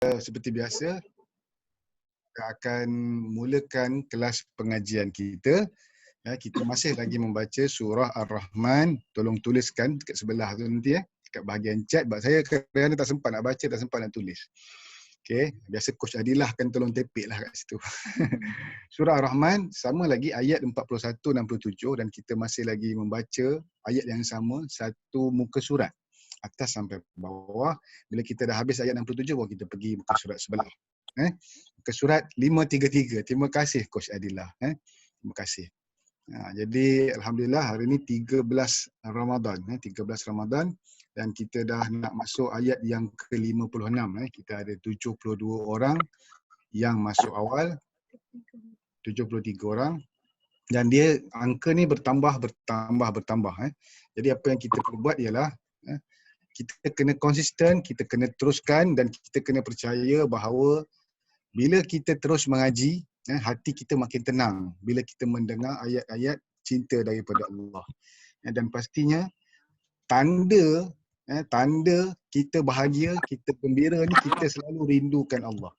seperti biasa, kita akan mulakan kelas pengajian kita. Kita masih lagi membaca surah Ar-Rahman. Tolong tuliskan dekat sebelah tu nanti dekat bahagian chat. Sebab saya kadang-kadang tak sempat nak baca, tak sempat nak tulis. Okay. Biasa Coach Adilah akan tolong tepek lah kat situ. Surah Ar-Rahman sama lagi ayat 41-67 dan kita masih lagi membaca ayat yang sama satu muka surat. Atas sampai bawah. Bila kita dah habis ayat 67 baru kita pergi muka surat sebelah. Muka surat 533. Terima kasih Coach Adilah. Terima kasih. Jadi Alhamdulillah hari ini 13 Ramadan. 13 Ramadan dan kita dah nak masuk ayat yang ke-56. Kita ada 72 orang yang masuk awal. 73 orang. Dan dia angka ni bertambah. Jadi apa yang kita perlu buat ialah kita kena konsisten, kita kena teruskan dan kita kena percaya bahawa bila kita terus mengaji, hati kita makin tenang bila kita mendengar ayat-ayat cinta daripada Allah. Dan pastinya tanda kita bahagia, kita gembira ni kita selalu rindukan Allah.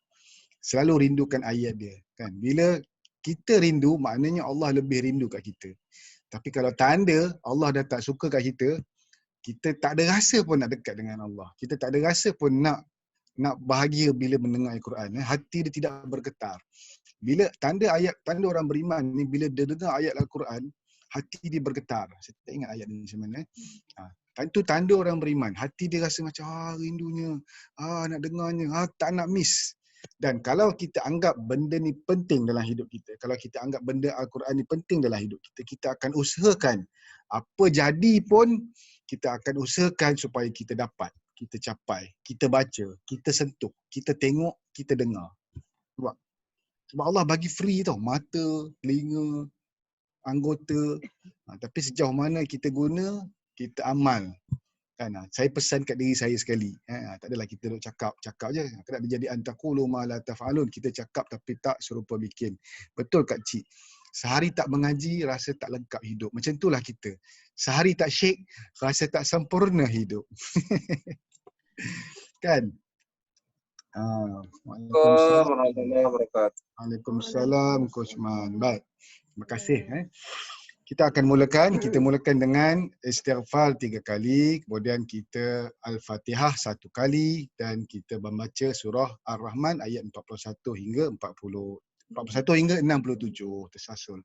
Selalu rindukan ayat dia. Kan? Bila kita rindu, maknanya Allah lebih rindu kat kita. Tapi kalau tanda Allah dah tak suka kat kita, kita tak ada rasa pun nak dekat dengan Allah. Kita tak ada rasa pun nak bahagia bila mendengar Al-Quran. Hati dia tidak bergetar. Bila tanda orang beriman ni, bila dia dengar ayat Al-Quran, hati dia bergetar. Saya tak ingat ayat ni macam mana. Itu tanda orang beriman. Hati dia rasa macam rindunya, nak dengarnya, tak nak miss. Dan kalau kita anggap benda ni penting dalam hidup kita, kalau kita anggap benda Al-Quran ni penting dalam hidup kita, kita akan usahakan apa jadi pun, kita akan usahakan supaya kita dapat, kita capai, kita baca, kita sentuh, kita tengok, kita dengar. Sebab Allah bagi free tau, mata, telinga, anggota. Tapi sejauh mana kita guna, kita amal. Kan? Saya pesan kat diri saya sekali. Tak adalah kita duk cakap je. Kena jadi antaqulu ma la taf'alun. Kita cakap tapi tak serupa bikin. Betul Kak Cik. Sehari tak mengaji, rasa tak lengkap hidup. Macam itulah kita. Sehari tak syek, rasa tak sempurna hidup. Kan? Waalaikumsalam Coach Man. Baik. Terima kasih. Kita akan mulakan. Kita mulakan dengan istighfar 3 kali. Kemudian kita Al-Fatihah 1 kali. Dan kita membaca surah Ar-Rahman ayat 41 hingga 67. Tersasul.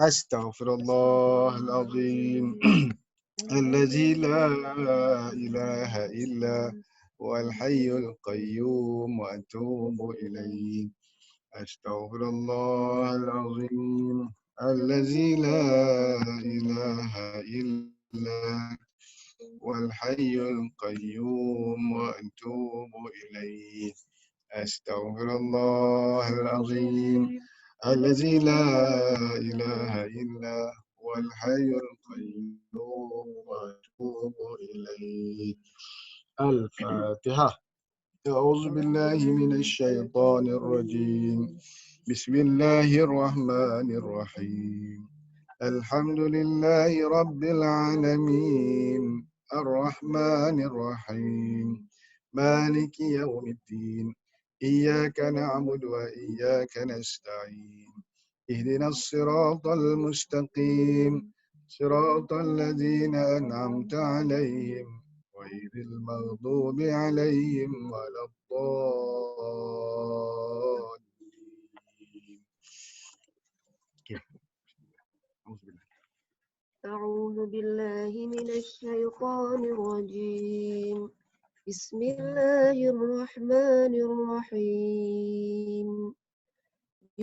Astaghfirullahalazim. Allazi la ilaha illa wal hayyul qayyum wa atubu ilaih. Astaghfirullahalazim. Allazi la ilaha illa wal hayyul qayyum wa atubu ilaih. Astaghfirullahalazim. Allazi la ilaha illa wal hayyul qayyum wa atubu ilaih. Al-Fatihah. A'udzu billahi minasy syaithanir rajim. Bismillahirrahmanirrahim. Alhamdulillahi rabbil alamin. Ar-Rahmanir Rahim. Maliki yaumiddin. Iyyaka na'budu wa iyyaka nasta'in. Ihdinas siratal mustaqim. Siratal ladzina an'amta 'alaihim ghairil maghdubi 'alaihim waladdallin. أعوذ بالله من الشيطان الرجيم. بسم الله الرحمن الرحيم.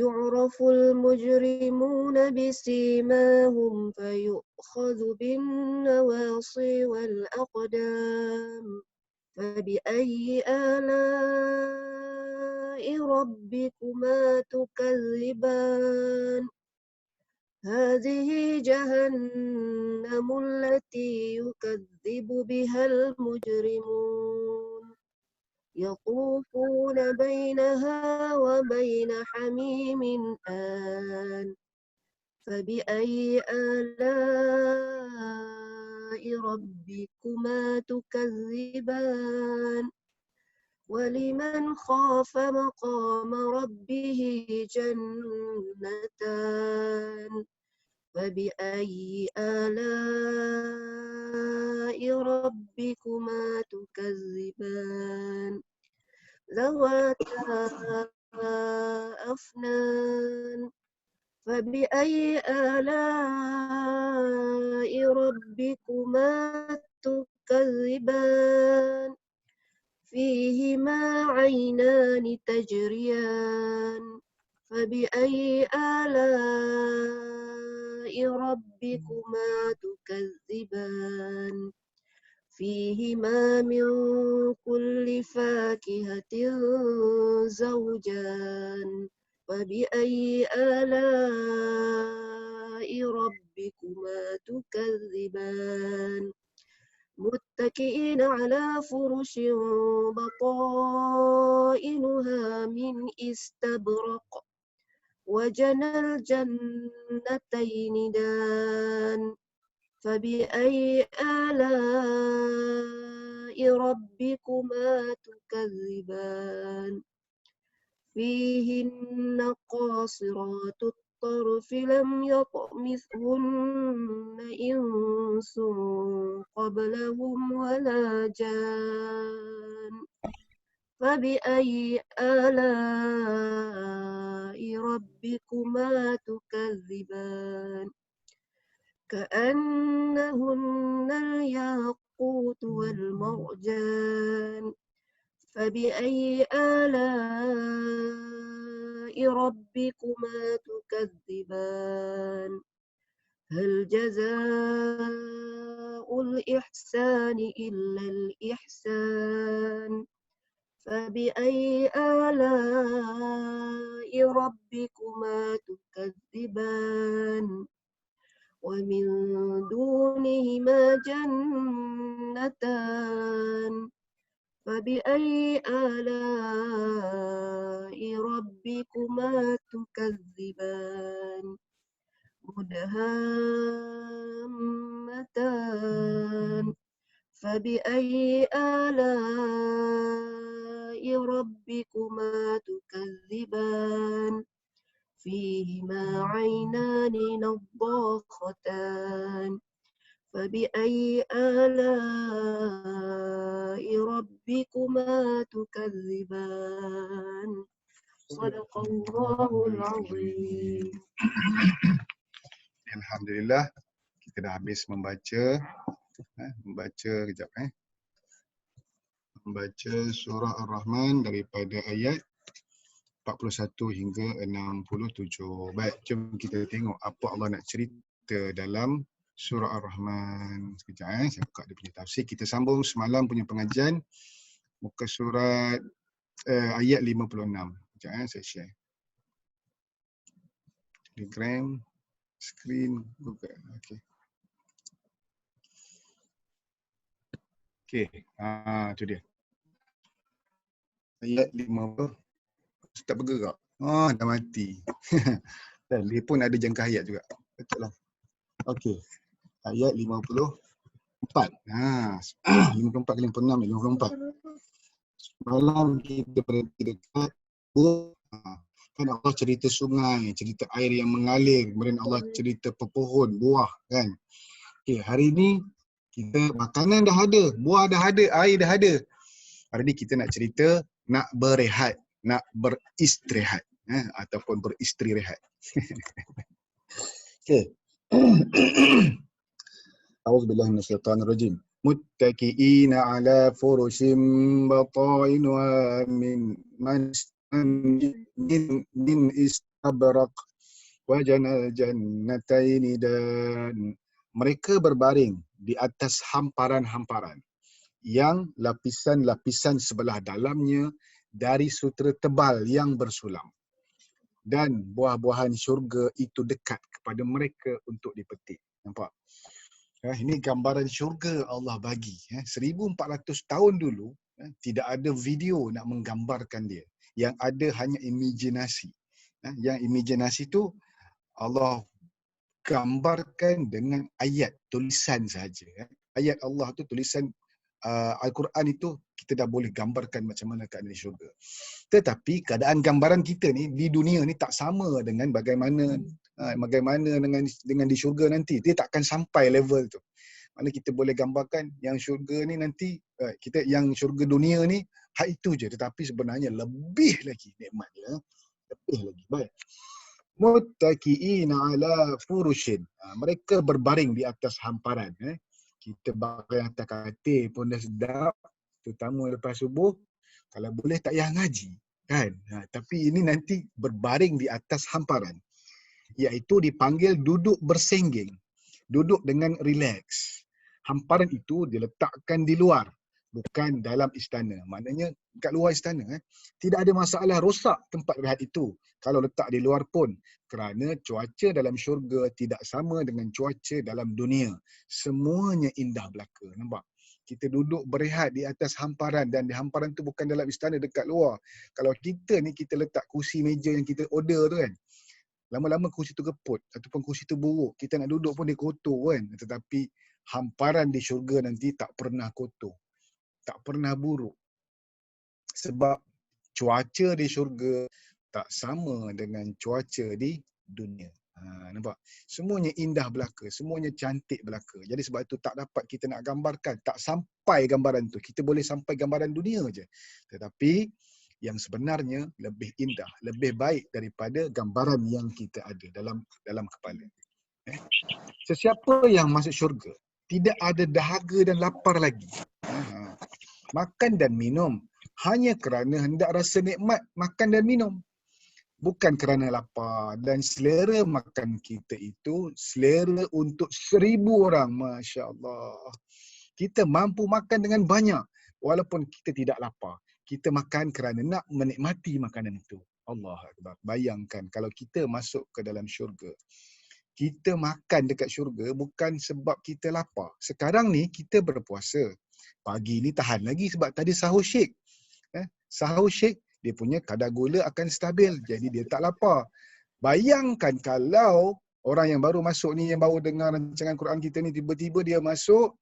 يعرف المجرمون بسيماهم فيؤخذ بالنواصي والأقدام. فبأي آلاء ربكما تكذبان. هذه جهنم التي يكذب بها المجرمون. يطوفون بينها وبين حميم آن. فبأي آلاء ربكما تكذبان. ولمن خاف مقام ربه جنتان فبأي آلاء ربكما تكذبان ذواتا أفنان فبأي آلاء ربكما تكذبان فيهما عينان تجريان فبأي آلاء ربكما تكذبان فيهما من كل فاكهة زوجان فبأي آلاء ربكما تكذبان متكئين على فرش بطائنها من استبرق وجنى الجنتين دان فبأي آلاء ربكما تكذبان فيهن قاصرات الطرف لم يطمثهن إنس قبلهم ولا جان فبأي آلاء ربكما تكذبان كأنهن الياقوت والمرجان فبأي آلاء ربكما تكذبان هل جزاء الإحسان إلا الإحسان فبأي آلاء ربكما تكذبان ومن دونهما جنتان فبأي آلاء ربكما تكذبان مدهامتان فبأي آلاء ربكما تكذبان فيهما عينان نضاختان فبأي آلاء ربكما تكذبان صدق الله العظيم. Alhamdulillah, kita dah habis membaca membaca surah Ar-Rahman daripada ayat 41 hingga 67. Baik, jom kita tengok apa Allah nak cerita dalam surah Ar-Rahman. Sekejap saya buka dia punya tafsir. Kita sambung semalam punya pengajian muka surat ayat 56. Sekejap saya share. Telegram, screen, Google. Okey. Okey, tu dia. Ayat 50. Tak bergerak. Dah mati. Dan dia pun ada jangka ayat juga. Betul lah. Okey. Ayat 54. 54 kali 56, 54. Semalam kita berhenti dekat kan Allah cerita sungai, cerita air yang mengalir, kemudian Allah cerita pepohon, buah kan. Okey, hari ni kita makanan dah ada, buah dah ada, air dah ada. Hari ni kita nak cerita nak berehat, nak beristirahat ataupun beristri rehat. Okey. A'udzubillahi minasyaitonirrajim. Muttaqiina 'ala furushin batainuha min istabraq wa jannataini dan mereka berbaring di atas hamparan-hamparan yang lapisan-lapisan sebelah dalamnya dari sutera tebal yang bersulam. Dan buah-buahan syurga itu dekat kepada mereka untuk dipetik. Nampak? Ini gambaran syurga Allah bagi. 1400 tahun dulu, tidak ada video nak menggambarkan dia. Yang ada hanya imajinasi. Yang imajinasi tu Allah gambarkan dengan ayat, tulisan saja. Ayat Allah tu tulisan Al-Quran itu kita dah boleh gambarkan macam mana keadaan di syurga. Tetapi keadaan gambaran kita ni di dunia ni tak sama dengan bagaimana dengan di syurga nanti. Dia takkan sampai level tu. Mana kita boleh gambarkan yang syurga ni nanti kita yang syurga dunia ni hak itu je, tetapi sebenarnya lebih lagi nikmatnya, lebih lagi baik. Muttaqiina ala furushin. Mereka berbaring di atas hamparan. Kita baring atas katil pun dah sedap, terutama lepas subuh. Kalau boleh tak payah ngaji, kan? Tapi ini nanti berbaring di atas hamparan, iaitu dipanggil duduk bersenggeng, duduk dengan relax. Hamparan itu diletakkan di luar, bukan dalam istana. Maknanya kat luar istana. Tidak ada masalah rosak tempat rehat itu kalau letak di luar pun, kerana cuaca dalam syurga tidak sama dengan cuaca dalam dunia. Semuanya indah belaka. Nampak? Kita duduk berehat di atas hamparan, dan di hamparan tu bukan dalam istana, dekat luar. Kalau kita ni kita letak kursi meja yang kita order tu kan, lama-lama kursi tu keput ataupun kursi tu buruk, kita nak duduk pun dia kotor kan. Tetapi hamparan di syurga nanti tak pernah kotor, tak pernah buruk. Sebab cuaca di syurga tak sama dengan cuaca di dunia. Nampak? Semuanya indah belaka, semuanya cantik belaka. Jadi sebab itu tak dapat kita nak gambarkan, tak sampai gambaran tu. Kita boleh sampai gambaran dunia je. Tetapi yang sebenarnya lebih indah, lebih baik daripada gambaran yang kita ada dalam kepala. Sesiapa yang masuk syurga tidak ada dahaga dan lapar lagi. Makan dan minum hanya kerana hendak rasa nikmat makan dan minum, bukan kerana lapar. Dan selera makan kita itu selera untuk 1000 orang. Masya Allah. Kita mampu makan dengan banyak walaupun kita tidak lapar. Kita makan kerana nak menikmati makanan itu. Allah Akbar. Bayangkan kalau kita masuk ke dalam syurga, kita makan dekat syurga bukan sebab kita lapar. Sekarang ni kita berpuasa, pagi ni tahan lagi sebab tadi sahur syek. Sahur syek, dia punya kadar gula akan stabil, jadi dia tak lapar. Bayangkan kalau orang yang baru masuk ni, yang baru dengar rancangan Quran kita ni, tiba-tiba dia masuk,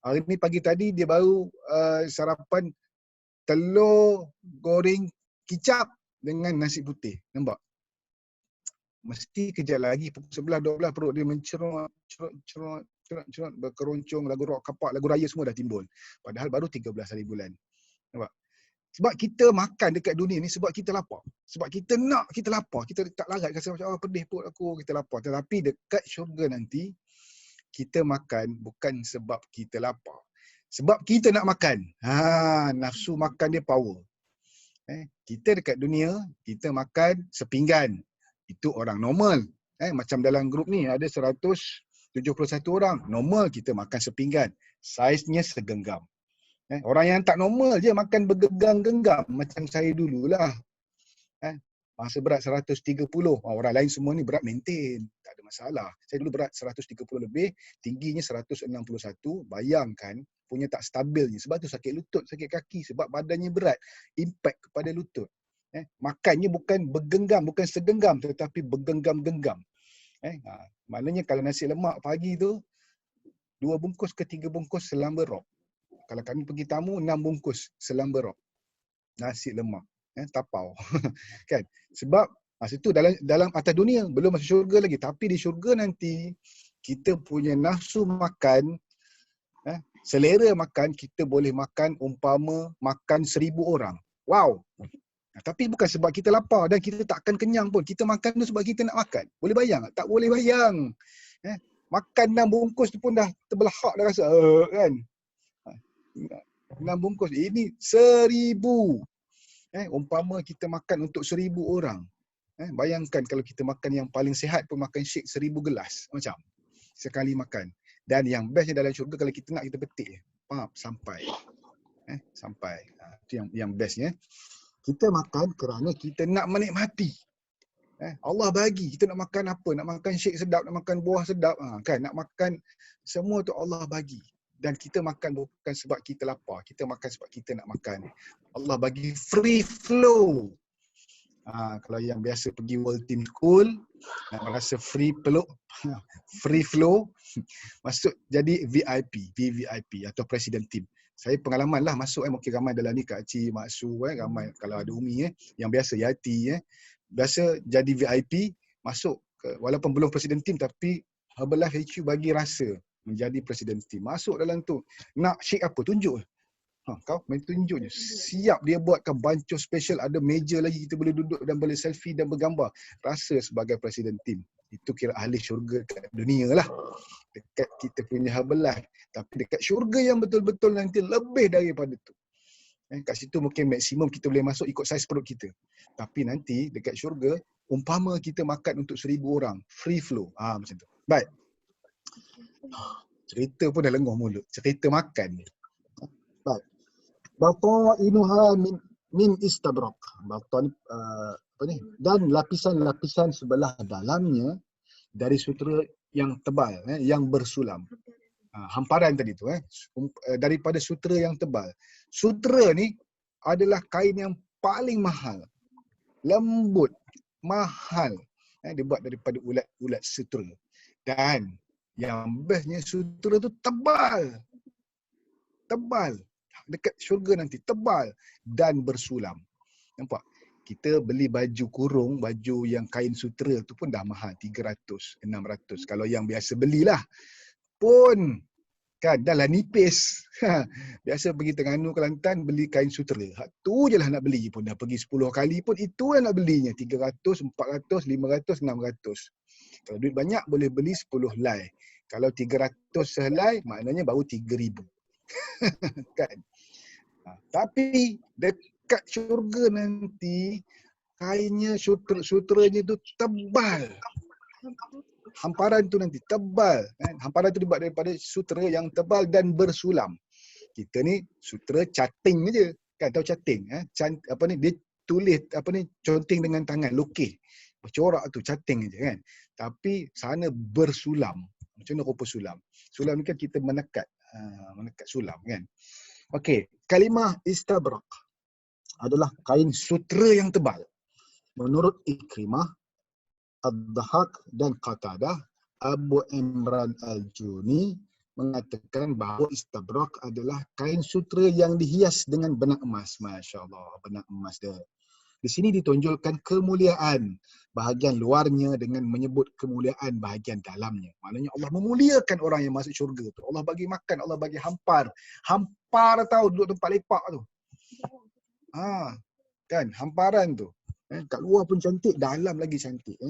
hari ni pagi tadi dia baru sarapan telur goreng kicap dengan nasi putih. Nampak? Mesti kejap lagi pukul 11, 12 perut dia mencerut, cerut, berkeroncong, lagu rock kapak, lagu raya semua dah timbul. Padahal baru 13 hari bulan. Nampak? Sebab kita makan dekat dunia ni sebab kita lapar. Sebab kita nak, kita lapar. Kita tak larat rasa macam pedih perut aku, kita lapar. Tetapi dekat syurga nanti, kita makan bukan sebab kita lapar. Sebab kita nak makan. Nafsu makan dia power. Kita dekat dunia, kita makan sepinggan. Itu orang normal. Macam dalam grup ni ada 171 orang. Normal kita makan sepinggan. Saiznya segenggam. Orang yang tak normal je makan bergenggam-genggam macam saya dululah. Masa berat 130. Orang lain semua ni berat maintain. Tak ada masalah. Saya dulu berat 130 lebih, tingginya 161. Bayangkan punya tak stabilnya. Sebab tu sakit lutut, sakit kaki. Sebab badannya berat. Impact kepada lutut. Makannya bukan bergenggam, bukan segenggam, tetapi bergenggam-genggam. Maknanya kalau nasi lemak pagi tu 2 bungkus ke 3 bungkus selang berok. Kalau kami pergi tamu 6 bungkus selang berok. Nasi lemak, tapau. Kan? Sebab masa tu dalam atas dunia, belum masuk syurga lagi, tapi di syurga nanti kita punya nafsu makan, selera makan, kita boleh makan umpama makan 1000 orang. Wow. Tapi bukan sebab kita lapar dan kita takkan kenyang pun. Kita makan tu sebab kita nak makan. Boleh bayang tak? Tak boleh bayang. Makan 6 bungkus tu pun dah terbelahak dah rasa. Kan? 6 bungkus. Ini 1000. Umpama kita makan untuk 1000 orang. Bayangkan kalau kita makan yang paling sihat pun makan shake 1000 gelas. Macam. Sekali makan. Dan yang bestnya dalam syurga kalau kita nak, kita petik. Sampai. Sampai. Itu yang bestnya. Kita makan kerana kita nak menikmati. Allah bagi. Kita nak makan apa? Nak makan shake sedap, nak makan buah sedap. Kan? Nak makan semua tu Allah bagi. Dan kita makan bukan sebab kita lapar. Kita makan sebab kita nak makan. Allah bagi free flow. Kalau yang biasa pergi World Team School, nak rasa free flow, masuk jadi VIP, VVIP atau President Team. Saya pengalaman lah masuk mungkin ramai dalam ni Kak Ci, Mak Su ramai kalau ada Umi yang biasa Yati biasa jadi VIP masuk walaupun belum presiden tim tapi Herbalife HQ bagi rasa menjadi presiden tim. Masuk dalam tu. Nak shake apa tunjuk. Kau main tunjuk je. Siap dia buatkan bancuh special, ada meja lagi kita boleh duduk dan boleh selfie dan bergambar. Rasa sebagai presiden tim. Itu kira ahli syurga kat dunia lah. Dekat kita punya Herbalife. Tapi dekat syurga yang betul-betul nanti lebih daripada tu. Kat situ mungkin maksimum kita boleh masuk ikut saiz perut kita. Tapi nanti dekat syurga, umpama kita makan untuk 1,000 orang. Free flow. Macam tu. Baik. Cerita pun dah lenguh mulut. Cerita makan ni. Baik. Bata'inuha min istabrak. Bata' ni dan lapisan-lapisan sebelah dalamnya dari sutera yang tebal, yang bersulam. Hamparan tadi tu, daripada sutera yang tebal. Sutera ni adalah kain yang paling mahal. Lembut, mahal. Dibuat daripada ulat sutera. Dan yang bestnya sutera tu tebal. Tebal. Dekat syurga nanti tebal dan bersulam. Nampak? Kita beli baju kurung, baju yang kain sutera tu pun dah mahal, 300, 600. Kalau yang biasa belilah pun kan dah lah nipis. Biasa pergi Terengganu, Kelantan beli kain sutera. Tu je lah nak beli pun dah pergi 10 kali pun itu yang nak belinya 300, 400, 500, 600. Kalau duit banyak boleh beli 10 helai. Kalau 300 sehelai maknanya baru 3,000. Kan? Tapi dekat syurga nanti kainnya suteranya tu tebal. Hamparan tu nanti tebal. Hamparan tu dibuat daripada sutera yang tebal dan bersulam. Kita ni sutera cutting je. Kan tahu cutting? Dia tulis conteng dengan tangan, lukis. Bercorak tu cutting je kan. Tapi sana bersulam. Macam mana rupa sulam? Sulam ni kan kita menekat sulam kan. Okey, kalimah istabrak adalah kain sutera yang tebal. Menurut Ikrimah, Ad-Dhahak dan Qatadah, Abu Imran Al-Juni mengatakan bahawa istabrak adalah kain sutera yang dihias dengan benang emas. Masya Allah, benang emas dia. Di sini ditonjolkan kemuliaan bahagian luarnya dengan menyebut kemuliaan bahagian dalamnya. Maknanya Allah memuliakan orang yang masuk syurga tu. Allah bagi makan, Allah bagi hampar. Hampar tahu duduk tempat lepak tu. Kan hamparan tu. Kat luar pun cantik, dalam lagi cantik.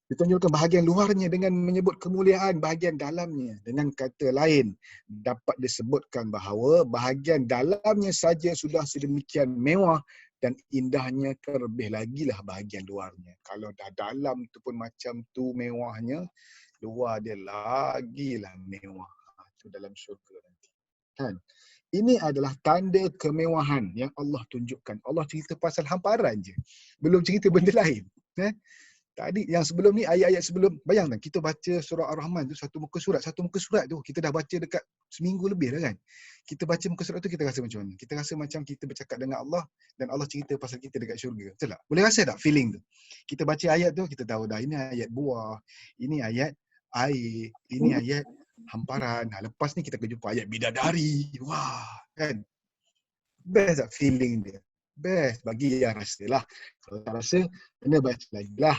Ditunjukkan bahagian luarnya dengan menyebut kemuliaan bahagian dalamnya. Dengan kata lain, dapat disebutkan bahawa bahagian dalamnya saja sudah sedemikian mewah dan indahnya, terlebih lagi lah bahagian luarnya. Kalau dah dalam tu pun macam tu mewahnya, luar dia lagilah mewah. Itu dalam syurga nanti. Kan? Ini adalah tanda kemewahan yang Allah tunjukkan. Allah cerita pasal hamparan je. Belum cerita benda lain. Tadi yang sebelum ni, ayat-ayat sebelum, bayangkan kita baca surah Ar-Rahman tu satu muka surat tu kita dah baca dekat seminggu lebih dah kan. Kita baca muka surat tu kita rasa macam mana? Kita rasa macam kita bercakap dengan Allah dan Allah cerita pasal kita dekat syurga. Betul tak? Boleh rasa tak feeling tu? Kita baca ayat tu kita tahu dah ini ayat buah, ini ayat air, ini ayat hamparan. Lepas ni kita akan jumpa ayat bidadari. Wah, kan? Best tak feeling dia? Best bagi yang rasa lah. Kalau tak rasa, kena baca lagi lah.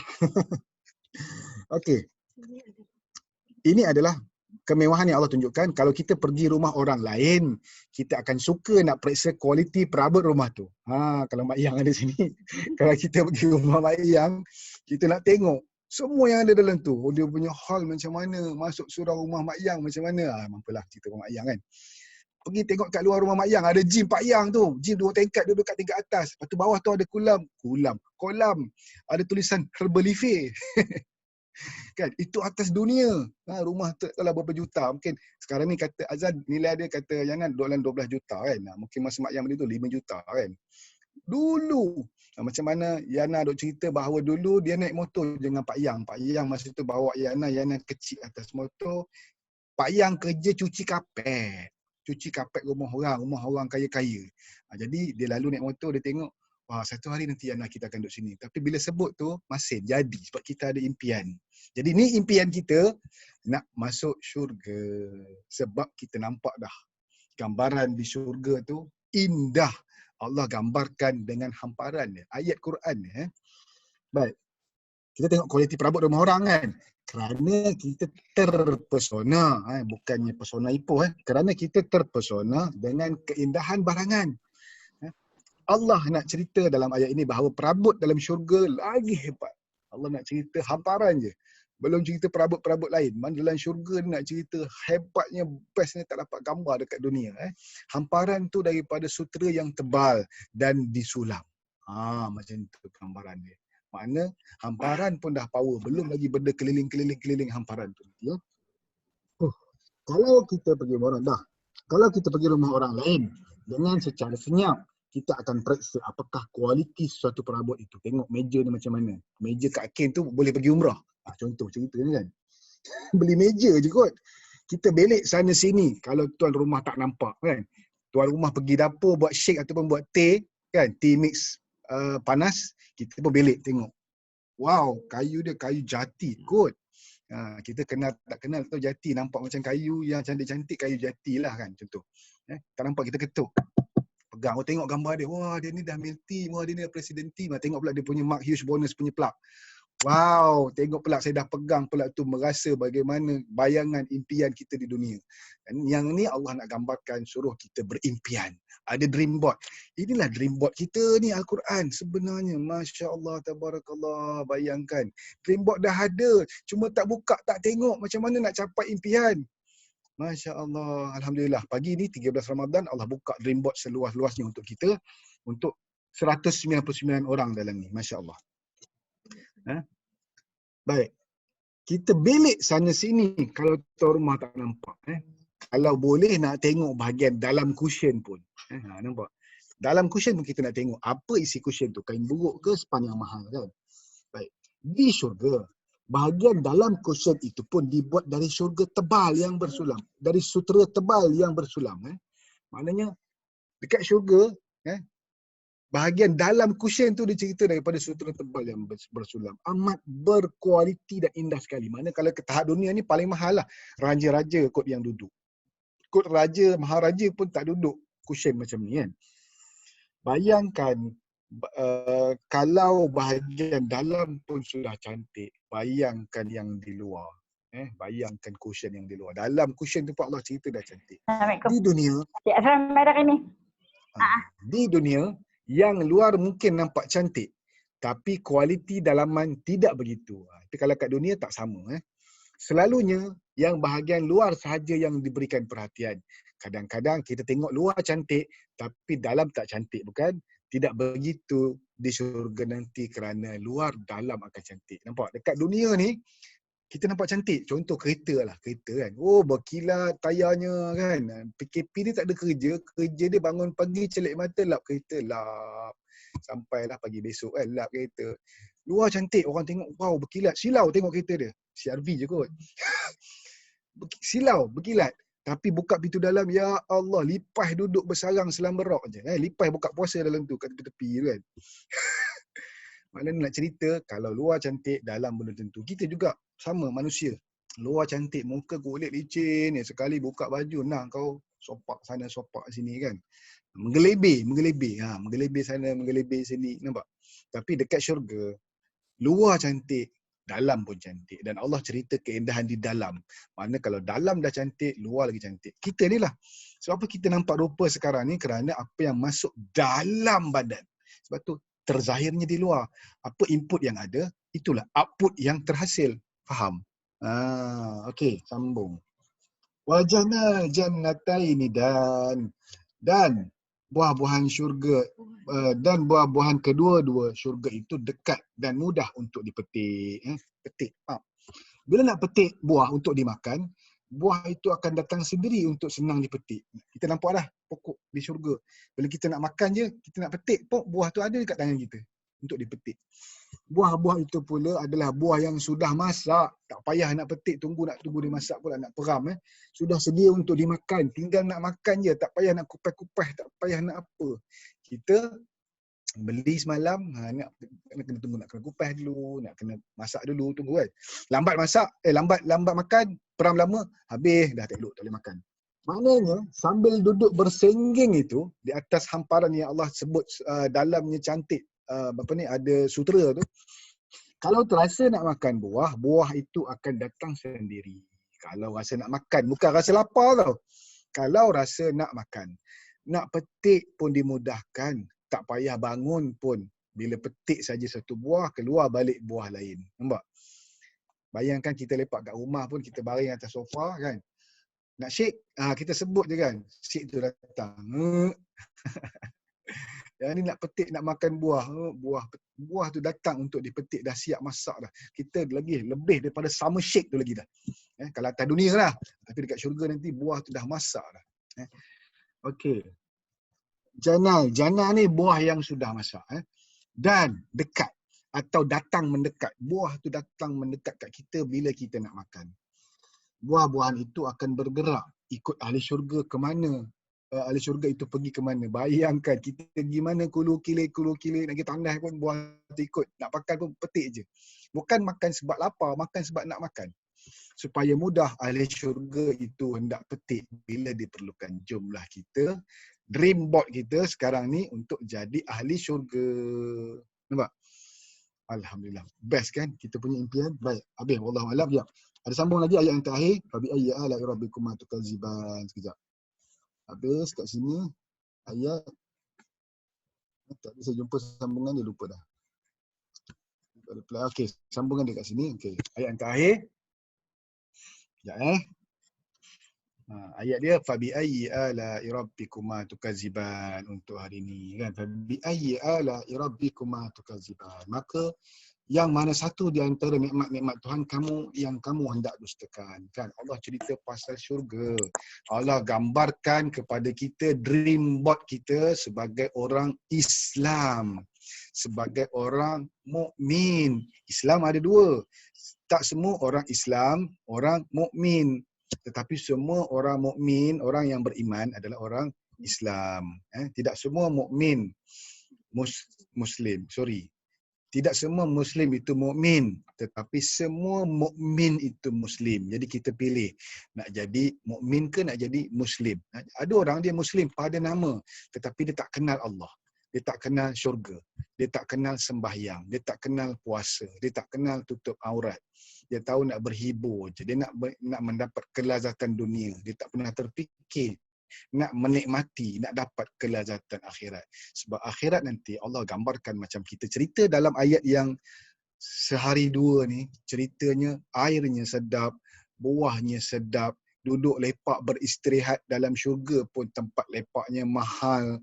Okey. Ini adalah kemewahan yang Allah tunjukkan. Kalau kita pergi rumah orang lain, kita akan suka nak periksa kualiti perabot rumah tu. Kalau Mak Yang ada sini, kalau kita pergi rumah Mak Yang, kita nak tengok semua yang ada dalam tu. Dia punya hall macam mana, masuk surau rumah Mak Yang macam mana. Mampulah cerita rumah Mak Yang kan. Pergi tengok kat luar rumah Mak Yang, ada gym Pak Yang tu. Gym 2 tingkat, duduk kat tingkat atas. Lepas tu bawah tu ada kolam. Ada tulisan Herbalife. Kan, itu atas dunia. Rumah tu adalah berapa juta. Mungkin sekarang ni kata Azan, nilai dia kata jangan dalam 12 juta kan. Mungkin masa Mak Yang beli tu 5 juta kan. Dulu. Macam mana Yana duk cerita bahawa dulu dia naik motor dengan Pak Yang. Pak Yang masa tu bawa Yana kecil atas motor. Pak Yang kerja cuci kapet rumah orang kaya-kaya. Jadi dia lalu naik motor, dia tengok, wah satu hari nanti anak kita akan duduk sini. Tapi bila sebut tu, masih jadi sebab kita ada impian. Jadi ni impian kita, nak masuk syurga. Sebab kita nampak dah Gambaran di syurga tu indah. Allah gambarkan dengan hamparan dia. Ayat Quran ni. Baik. Kita tengok kualiti perabot rumah orang kan. Kerana kita terpesona. Bukannya pesona Ipoh. Kerana kita terpesona dengan keindahan barangan. Allah nak cerita dalam ayat ini bahawa perabot dalam syurga lagi hebat. Allah nak cerita hamparan je. Belum cerita perabot-perabot lain. Mana dalam syurga nak cerita hebatnya, bestnya tak dapat gambar dekat dunia. Hamparan tu daripada sutera yang tebal dan disulam. Macam tu gambaran dia. Makna hamparan pun dah power. Belum lagi benda keliling-keliling hamparan tu. Ya? Kalau kita pergi rumah orang, kalau kita pergi rumah orang lain dengan secara senyap, kita akan periksa apakah kualiti suatu perabot itu. Tengok meja ni macam mana. Meja Kak Ken tu boleh pergi umrah. Contoh cerita ni kan. Beli meja je kot. Kita belik sana sini kalau tuan rumah tak nampak kan. Tuan rumah pergi dapur buat shake ataupun buat teh kan. Tea mix panas. Kita pun belik tengok. Wow, kayu dia kayu jati kot. Kita kenal tak kenal tu jati, nampak macam kayu yang cantik-cantik, kayu jati lah kan contoh. Tak nampak kita ketuk. Pegang, tengok gambar dia. Wah, dia ni dah milk tea. Wah, dia ni dah presiden tea. Tengok pula dia punya Mark Hughes bonus punya plug. Wow, tengok pula saya dah pegang pula tu, merasa bagaimana bayangan impian kita di dunia. Dan yang ni Allah nak gambarkan, suruh kita berimpian. Ada dream board. Inilah dream board kita ni Al-Quran sebenarnya. Masya Allah, tabarakallah. Bayangkan. Dream board dah ada. Cuma tak buka, tak tengok macam mana nak capai impian. Masya Allah. Alhamdulillah. Pagi ni 13 Ramadan, Allah buka dream board seluas-luasnya untuk kita. Untuk 199 orang dalam ni. Masya Allah. Baik. Kita belik sana sini kalau tuan rumah tak nampak. Kalau boleh nak tengok bahagian dalam cushion pun. Nampak? Dalam cushion pun kita nak tengok apa isi cushion tu. Kain buruk ke span yang mahal kan? Baik. Di syurga, bahagian dalam cushion itu pun dibuat dari syurga tebal yang bersulam. Dari sutera tebal yang bersulam. Maknanya dekat syurga, bahagian dalam cushion tu dicerita daripada sutera tebal yang bersulam. Amat berkualiti dan indah sekali. Mana kalau ke tahap dunia ni paling mahal lah. Raja-raja kot yang duduk. Kot raja, maharaja pun tak duduk cushion macam ni kan. Bayangkan kalau bahagian dalam pun sudah cantik, bayangkan yang di luar. Bayangkan cushion yang di luar. Dalam cushion tu pun Allah cerita dah cantik. Di dunia, di dunia, yang luar mungkin nampak cantik, tapi kualiti dalaman tidak begitu. Tapi kalau kat dunia tak sama. Selalunya yang bahagian luar sahaja yang diberikan perhatian. Kadang-kadang kita tengok luar cantik, tapi dalam tak cantik, bukan? Tidak begitu di syurga nanti kerana luar dalam akan cantik. Nampak? Dekat dunia ni, kita nampak cantik. Contoh kereta lah. Kereta kan. Oh, berkilat tayarnya kan. PKP ni tak ada kerja. Kerja dia bangun pagi, celik mata, lap kereta. Lap. Sampailah pagi besok kan. Lap kereta. Luar cantik. Orang tengok, wow, berkilat. Silau tengok kereta dia. CRV je kot. Silau, berkilat. Tapi buka pintu dalam, ya Allah, lipas duduk bersarang selama rok je. Lipas buka puasa dalam tu, kat tepi-tepi tu kan. Maknanya nak cerita, kalau luar cantik, dalam belum tentu. Kita juga sama manusia. Luar cantik, muka kulit licin, sekali buka baju, nah kau sopak sana, sopak sini kan. Menggelebih. Menggelebih sana, menggelebih sini. Nampak? Tapi dekat syurga, luar cantik, dalam pun cantik. Dan Allah cerita keindahan di dalam. Maknanya kalau dalam dah cantik, luar lagi cantik. Kita ni lah. Sebab apa kita nampak rupa sekarang ni? Kerana apa yang masuk dalam badan. Sebab tu terzahirnya di luar. Apa input yang ada, itulah output yang terhasil. Faham? Okey, sambung. Wajana jannataini dan buah-buahan syurga dan buah-buahan kedua-dua syurga itu dekat dan mudah untuk dipetik. Petik. Bila nak petik buah untuk dimakan, buah itu akan datang sendiri untuk senang dipetik. Kita nampak dah pokok di syurga. Bila kita nak makan je, kita nak petik, buah tu ada dekat tangan kita untuk dipetik. Buah-buah itu pula adalah buah yang sudah masak. Tak payah nak petik, tunggu dia masak pula, nak peram. Sudah sedia untuk dimakan. Tinggal nak makan je, tak payah nak kupas-kupas, tak payah nak apa. Kita beli semalam, nak kena tunggu, nak kena kupas dulu, nak kena masak dulu, tunggu kan. Lambat masak, lambat makan, peram lama, habis, dah tak elok, tak boleh makan. Maknanya sambil duduk bersengging itu di atas hamparan yang Allah sebut dalamnya cantik, apa ni, ada sutera tu. Kalau terasa nak makan buah, buah itu akan datang sendiri. Kalau rasa nak makan, bukan rasa lapar tau. Kalau rasa nak makan, nak petik pun dimudahkan, tak payah bangun pun. Bila petik saja satu buah, keluar balik buah lain. Nampak? Bayangkan kita lepak kat rumah pun, kita baring atas sofa kan. Nak shake, kita sebut je kan. Shake tu datang. Yang ni nak petik, nak makan buah. Buah tu datang untuk dipetik, dah siap masak dah. Kita lagi lebih daripada summer shake tu lagi dah. Kalau atas dunia lah. Tapi dekat syurga nanti buah tu dah masak dah. Okey. Jana ni buah yang sudah masak. Dan dekat atau datang mendekat. Buah tu datang mendekat kat kita bila kita nak makan. Buah-buahan itu akan bergerak ikut ahli syurga ke mana. Ahli syurga itu pergi ke mana. Bayangkan kita pergi mana, kulu-kilir nak pergi tandas pun buah tu ikut. Nak makan pun petik je. Bukan makan sebab lapar, makan sebab nak makan. Supaya mudah, ahli syurga itu hendak petik bila diperlukan. Jomlah kita, dream board kita sekarang ni untuk jadi ahli syurga. Nampak? Alhamdulillah. Best kan kita punya impian? Baik. Habis. Wallahu a'lam. Ya. Ada sambung lagi ayat yang terakhir. Fabi ayyi ala'i rabbikuma tukadziban. Sekejap. Habis kat sini ayat. Tak bisa jumpa sambungan, dia lupa dah. Okey, sambungan dia kat sini. Okey. Ayat yang terakhir. Sekejap ayat dia fabi ayyi ala'i rabbikuma tukadziban untuk hari ni kan. Fabi ayyi ala'i rabbikuma tukadziban. Maka yang mana satu di antara nikmat-nikmat Tuhan yang kamu hendak dustakan kan. Allah cerita pasal syurga. Allah gambarkan kepada kita dream board kita sebagai orang Islam, sebagai orang mukmin. Islam ada dua. Tak semua orang Islam orang mukmin, tetapi semua orang mukmin, orang yang beriman adalah orang Islam. Tidak semua mukmin Muslim. Tidak semua Muslim itu mukmin, tetapi semua mukmin itu Muslim. Jadi kita pilih nak jadi mukmin ke nak jadi Muslim. Ada orang dia Muslim pada nama, tetapi dia tak kenal Allah. Dia tak kenal syurga. Dia tak kenal sembahyang. Dia tak kenal puasa. Dia tak kenal tutup aurat. Dia tahu nak berhibur je. Dia nak mendapat kelazatan dunia. Dia tak pernah terfikir nak menikmati, nak dapat kelazatan akhirat. Sebab akhirat nanti Allah gambarkan macam kita cerita dalam ayat yang sehari dua ni, ceritanya airnya sedap, buahnya sedap, duduk lepak beristirahat dalam syurga pun tempat lepaknya mahal,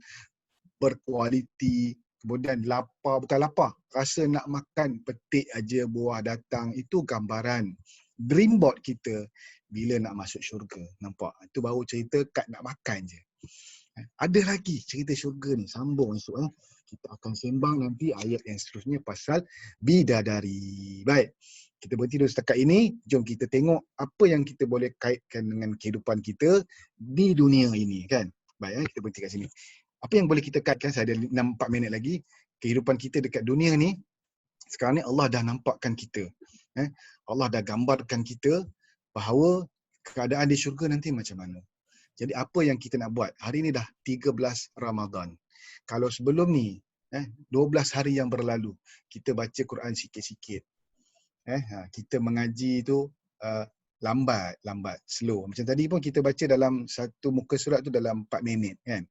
berkualiti. Kemudian lapar, bukan lapar, rasa nak makan, petik aja buah datang. Itu gambaran dream board kita bila nak masuk syurga. Nampak? Itu baru cerita kat nak makan je. Ada lagi cerita syurga ni, sambung esok. Kita akan sembang nanti ayat yang seterusnya pasal bidadari. Baik, kita berhenti dulu setakat ini. Jom kita tengok apa yang kita boleh kaitkan dengan kehidupan kita di dunia ini kan. Baik, kita berhenti kat sini. Apa yang boleh kita kaitkan, saya ada 4 minit lagi. Kehidupan kita dekat dunia ni, sekarang ni Allah dah nampakkan kita. Allah dah gambarkan kita bahawa keadaan di syurga nanti macam mana. Jadi apa yang kita nak buat? Hari ni dah 13 Ramadan. Kalau sebelum ni, 12 hari yang berlalu, kita baca Quran sikit-sikit. Kita mengaji tu lambat, slow. Macam tadi pun kita baca dalam satu muka surat tu dalam 4 minit kan.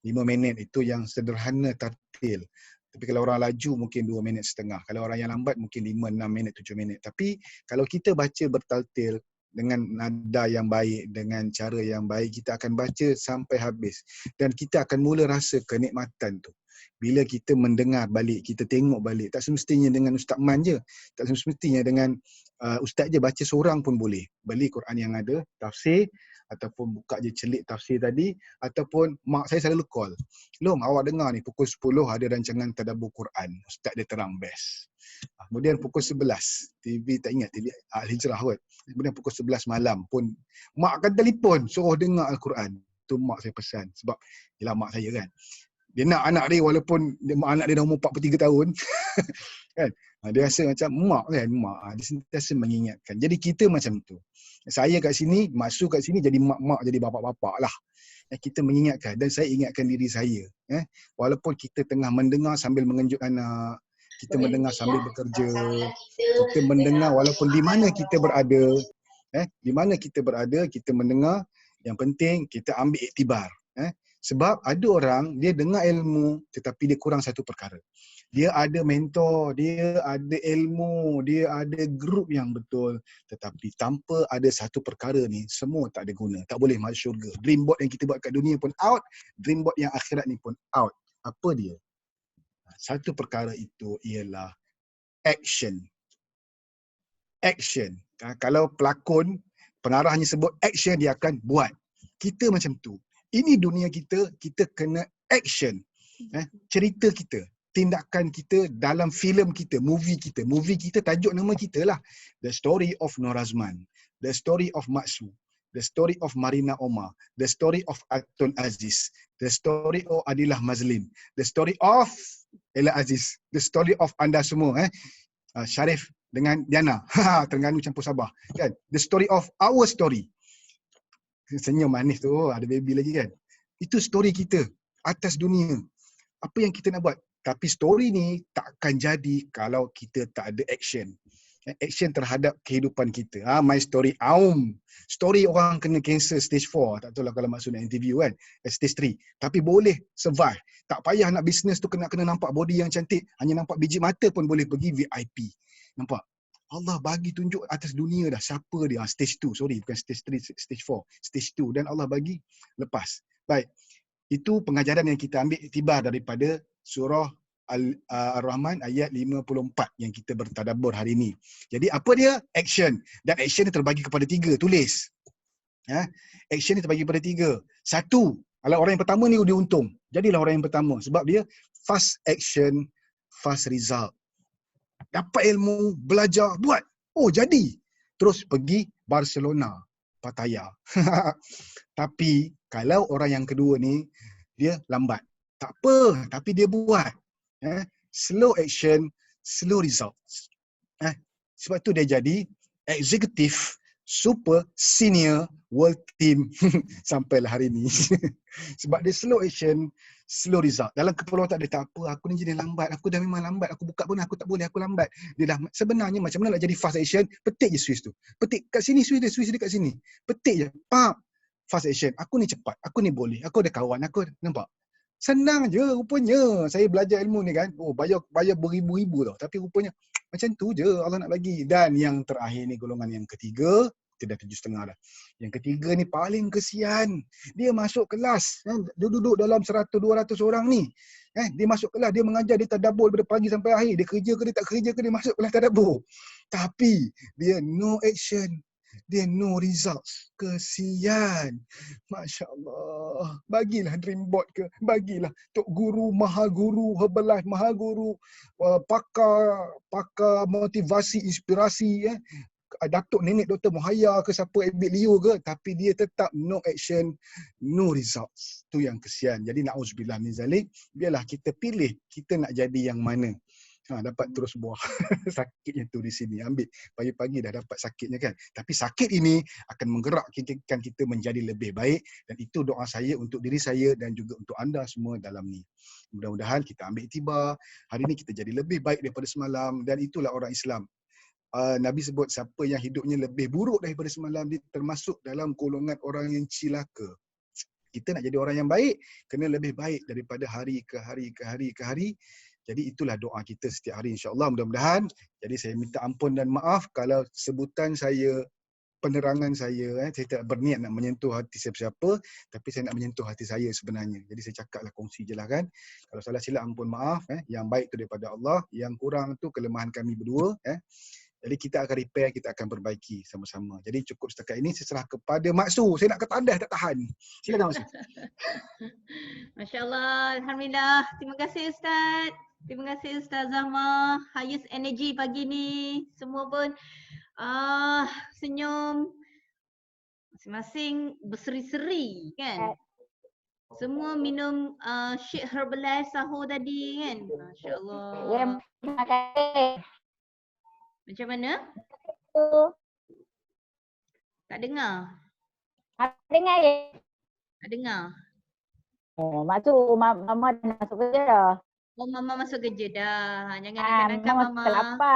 5 minit itu yang sederhana tartil. Tapi kalau orang laju mungkin 2 minit setengah. Kalau orang yang lambat mungkin 5, 6 minit, 7 minit. Tapi kalau kita baca bertaltil dengan nada yang baik, dengan cara yang baik, kita akan baca sampai habis. Dan kita akan mula rasa kenikmatan tu. Bila kita mendengar balik, kita tengok balik. Tak semestinya dengan Ustaz Man je. Tak semestinya dengan Ustaz je baca seorang pun boleh. Beli Quran yang ada, tafsir, ataupun buka je celik tafsir tadi, ataupun mak saya selalu call. Lom, awak dengar ni pukul 10 ada rancangan tadabbur Quran. Ustaz dia terang best. Kemudian pukul 11, TV tak ingat, TV Al-Hijrah kot. Kemudian pukul 11 malam pun mak akan telefon suruh dengar Al-Quran. Tu mak saya pesan sebab ialah mak saya kan. Dia nak anak dia walaupun anak dia dah umur 43 tahun. Kan? Dia rasa macam mak kan, mak. Dia sentiasa mengingatkan. Jadi kita macam tu. Saya kat sini, masuk kat sini jadi mak-mak, jadi bapak-bapak lah. Kita mengingatkan dan saya ingatkan diri saya. Walaupun kita tengah mendengar sambil mengenjut anak, kita mendengar sambil bekerja, kita mendengar walaupun di mana kita berada, di mana kita berada, kita mendengar, yang penting kita ambil iktibar. Sebab ada orang, dia dengar ilmu tetapi dia kurang satu perkara. Dia ada mentor, dia ada ilmu, dia ada grup yang betul. Tetapi tanpa ada satu perkara ni, semua tak ada guna. Tak boleh masuk syurga. Dream board yang kita buat kat dunia pun out, dream board yang akhirat ni pun out. Apa dia? Satu perkara itu ialah action. Action. Kalau pelakon, pengarah hanya sebut action, dia akan buat. Kita macam tu. Ini dunia kita, kita kena action. Cerita kita, tindakan kita dalam filem kita, movie kita. Movie kita, tajuk nama kita lah. The Story of Nur Azman, The Story of Maksu, The Story of Marina Omar, The Story of Atun Aziz, The Story of Adilah Mazlin, The Story of Ella Aziz, The Story of anda semua. Syarif dengan Diana. Terengganu campur Sabah. Kan? The Story of Our Story. Senyum manis tu, ada baby lagi kan. Itu story kita atas dunia. Apa yang kita nak buat. Tapi story ni tak akan jadi kalau kita tak ada action. Action terhadap kehidupan kita. My story Story orang kena cancer stage 4. Tak tahu lah kalau maksud nak interview kan. Stage 3. Tapi boleh survive. Tak payah nak business tu kena nampak body yang cantik. Hanya nampak biji mata pun boleh pergi VIP. Nampak? Allah bagi tunjuk atas dunia dah siapa dia. Stage 2, sorry, bukan stage 3, stage 4, stage 2. Dan Allah bagi lepas. Baik, itu pengajaran yang kita ambil tiba daripada surah Ar-Rahman ayat 54 yang kita bertadabbur hari ini. Jadi apa dia? Action. Dan action ni terbagi kepada 3, tulis. Action ni terbagi kepada 3. 1, kalau orang yang pertama ni dia untung. Jadilah orang yang pertama. Sebab dia fast action, fast result. Dapat ilmu, belajar, buat. Oh, jadi. Terus pergi Barcelona, Pattaya. Tapi kalau orang yang kedua ni, dia lambat. Tak apa, tapi dia buat. Slow action, slow results. Sebab tu dia jadi executive, super senior world team sampailah hari ni. Sebab dia slow action, slow result. Dalam kepala tak ada, tak apa, aku ni jadi lambat, aku dah memang lambat, aku buka pun aku tak boleh, aku lambat. Dia dah sebenarnya macam mana nak jadi fast action, petik je switch tu. Petik kat sini switch dia kat sini. Petik je, pap. Fast action, aku ni cepat, aku ni boleh, aku ada kawan, aku nampak. Senang je rupanya. Saya belajar ilmu ni kan, bayar beribu-ribu tau. Tapi rupanya macam tu je Allah nak bagi. Dan yang terakhir ni golongan yang ketiga, kita dah 7,5 dah. Yang ketiga ni paling kesian. Dia masuk kelas, dia duduk dalam 100-200 orang ni. Dia masuk kelas, dia mengajar, dia tadabbur daripada pagi sampai akhir. Dia kerja ke dia tak kerja ke, dia masuk kelas tadabbur. Tapi dia no action. Dia no results. Kesian. Masya Allah. Bagilah dream board ke. Bagilah Tok Guru, Maha Guru, Herbalife, Maha Guru, pakar motivasi, inspirasi. Datuk Nenek Dr. Muhaya ke siapa, Abid Leo ke. Tapi dia tetap no action, no results. Tu yang kesian. Jadi na'udzubillah min zalik. Biarlah kita pilih kita nak jadi yang mana. Dapat terus buah. Sakitnya tu di sini. Ambil pagi-pagi dah dapat sakitnya kan. Tapi sakit ini akan menggerakkan kita menjadi lebih baik. Dan itu doa saya untuk diri saya dan juga untuk anda semua dalam ni. Mudah-mudahan kita ambil tiba. Hari ini kita jadi lebih baik daripada semalam. Dan itulah orang Islam. Nabi sebut siapa yang hidupnya lebih buruk daripada semalam, dia termasuk dalam golongan orang yang cilaka. Kita nak jadi orang yang baik, kena lebih baik daripada hari ke hari ke hari ke hari. Jadi itulah doa kita setiap hari insya-Allah, mudah-mudahan. Jadi saya minta ampun dan maaf kalau sebutan saya, penerangan saya tak berniat nak menyentuh hati siapa-siapa, tapi saya nak menyentuh hati saya sebenarnya. Jadi saya cakaplah, kongsi je lah kan. Kalau salah silap ampun maaf. Yang baik tu daripada Allah, yang kurang tu kelemahan kami berdua. Jadi kita akan repair, kita akan perbaiki sama-sama. Jadi cukup setakat ini, saya serah kepada Maksu. Saya nak ketandas, tak tahan. Silakan Maksu. Masya Allah, Alhamdulillah. Terima kasih Ustaz. Terima kasih Ustaz Zahma. Highest energy pagi ni. Semua pun senyum. Masing-masing berseri-seri kan. Semua minum Sheikh Herbalife sahur tadi kan. Masya Ya, Allah. terima kasih. Macam mana? Tak dengar. Apa dengar ya? Tak dengar. Oh, mak tu mama dah masuk kerja dah. Oh, Mama masuk kerja dah. Jangan Ah, nakal-nakal mama masuk Mama.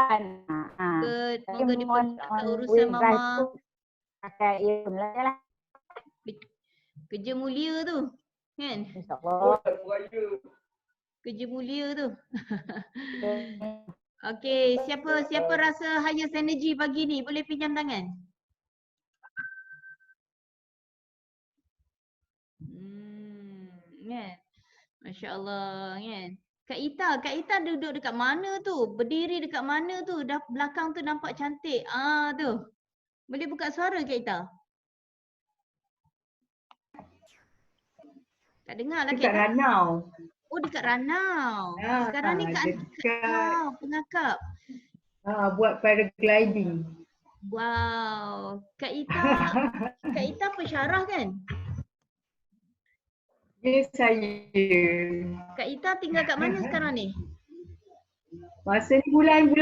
ke 8. Moga dipermudahkan urusan Mama. Pakai earphone lah. Kerja mulia tu. Kan? InsyaAllah. Kerja mulia tu. Okey, siapa rasa highest energy pagi ni? Boleh pinjam tangan? Kan? Masya Allah kan. Kak Ita duduk dekat mana tu? Berdiri dekat mana tu? Dah belakang tu nampak cantik. Tu. Boleh buka suara Kak Ita? Tak dengar lah Kak Dekat Ita. Ranau. Oh dekat Ranau. Sekarang ni kat dekat Pengakap. buat paragliding. Wow. Kak Ita pensyarah kan? Ya, saya. Kak Ita tinggal kat mana sekarang ni? Masa ni bulan 2,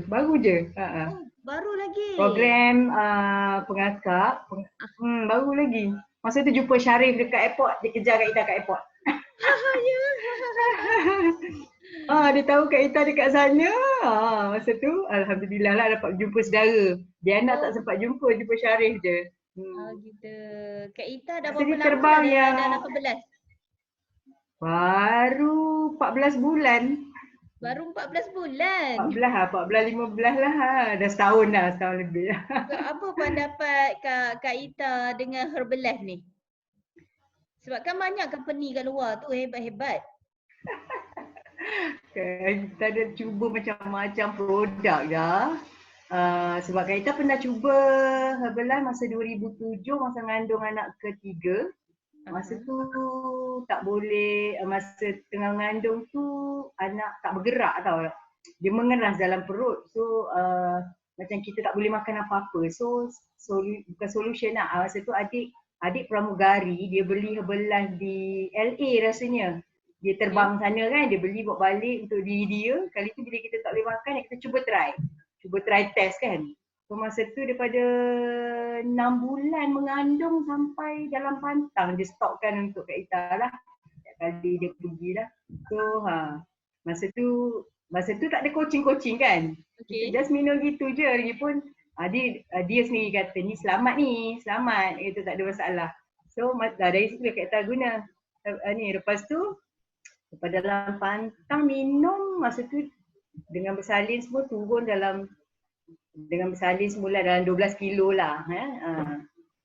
baru je. Oh, baru lagi. Program pengakap, baru lagi. Masa tu jumpa Syarif dekat airport, dia kejar Kak Ita kat airport. Dia tahu Kak Ita dekat sana. Masa tu alhamdulillah lah dapat jumpa saudara. Diana tak sempat jumpa Syarif je. Gitu. Kak Ita dah Masa ni berapa terbang lama yang dah 18? baru 14 bulan. Baru 14 bulan. 14, 15 lah. Dah setahun lebih. So, apa pendapat Kak Ita dengan Herbalife ni? Sebab kan banyak company kat luar tu hebat-hebat. Kita ada cuba macam-macam produk ya. Sebab kita pernah cuba Herbalife masa 2007 masa mengandung anak ketiga. Masa tu tak boleh, masa tengah mengandung tu anak tak bergerak tau. Dia mengeras dalam perut. So macam kita tak boleh makan apa-apa. So bukan solution lah. Masa tu adik pramugari dia beli Herbalife di LA rasanya. Dia terbang sana kan, dia beli bawa balik untuk diri dia. Kali tu bila kita tak boleh makan, kita cuba try test kan. So masa tu daripada 6 bulan mengandung sampai dalam pantang dia stokkan untuk Kak Ita lah. Setiap kali dia pergi lah. So masa tu tak ada coaching kan. Okay. Just minum gitu je. Lagipun dia sendiri kata ni selamat. Itu tak ada masalah. So dari situ Kak Ita guna. Lepas tu pada dalam pantang minum masa tu dengan bersalin semua turun dengan bersalin semula dalam 12 kilo lah.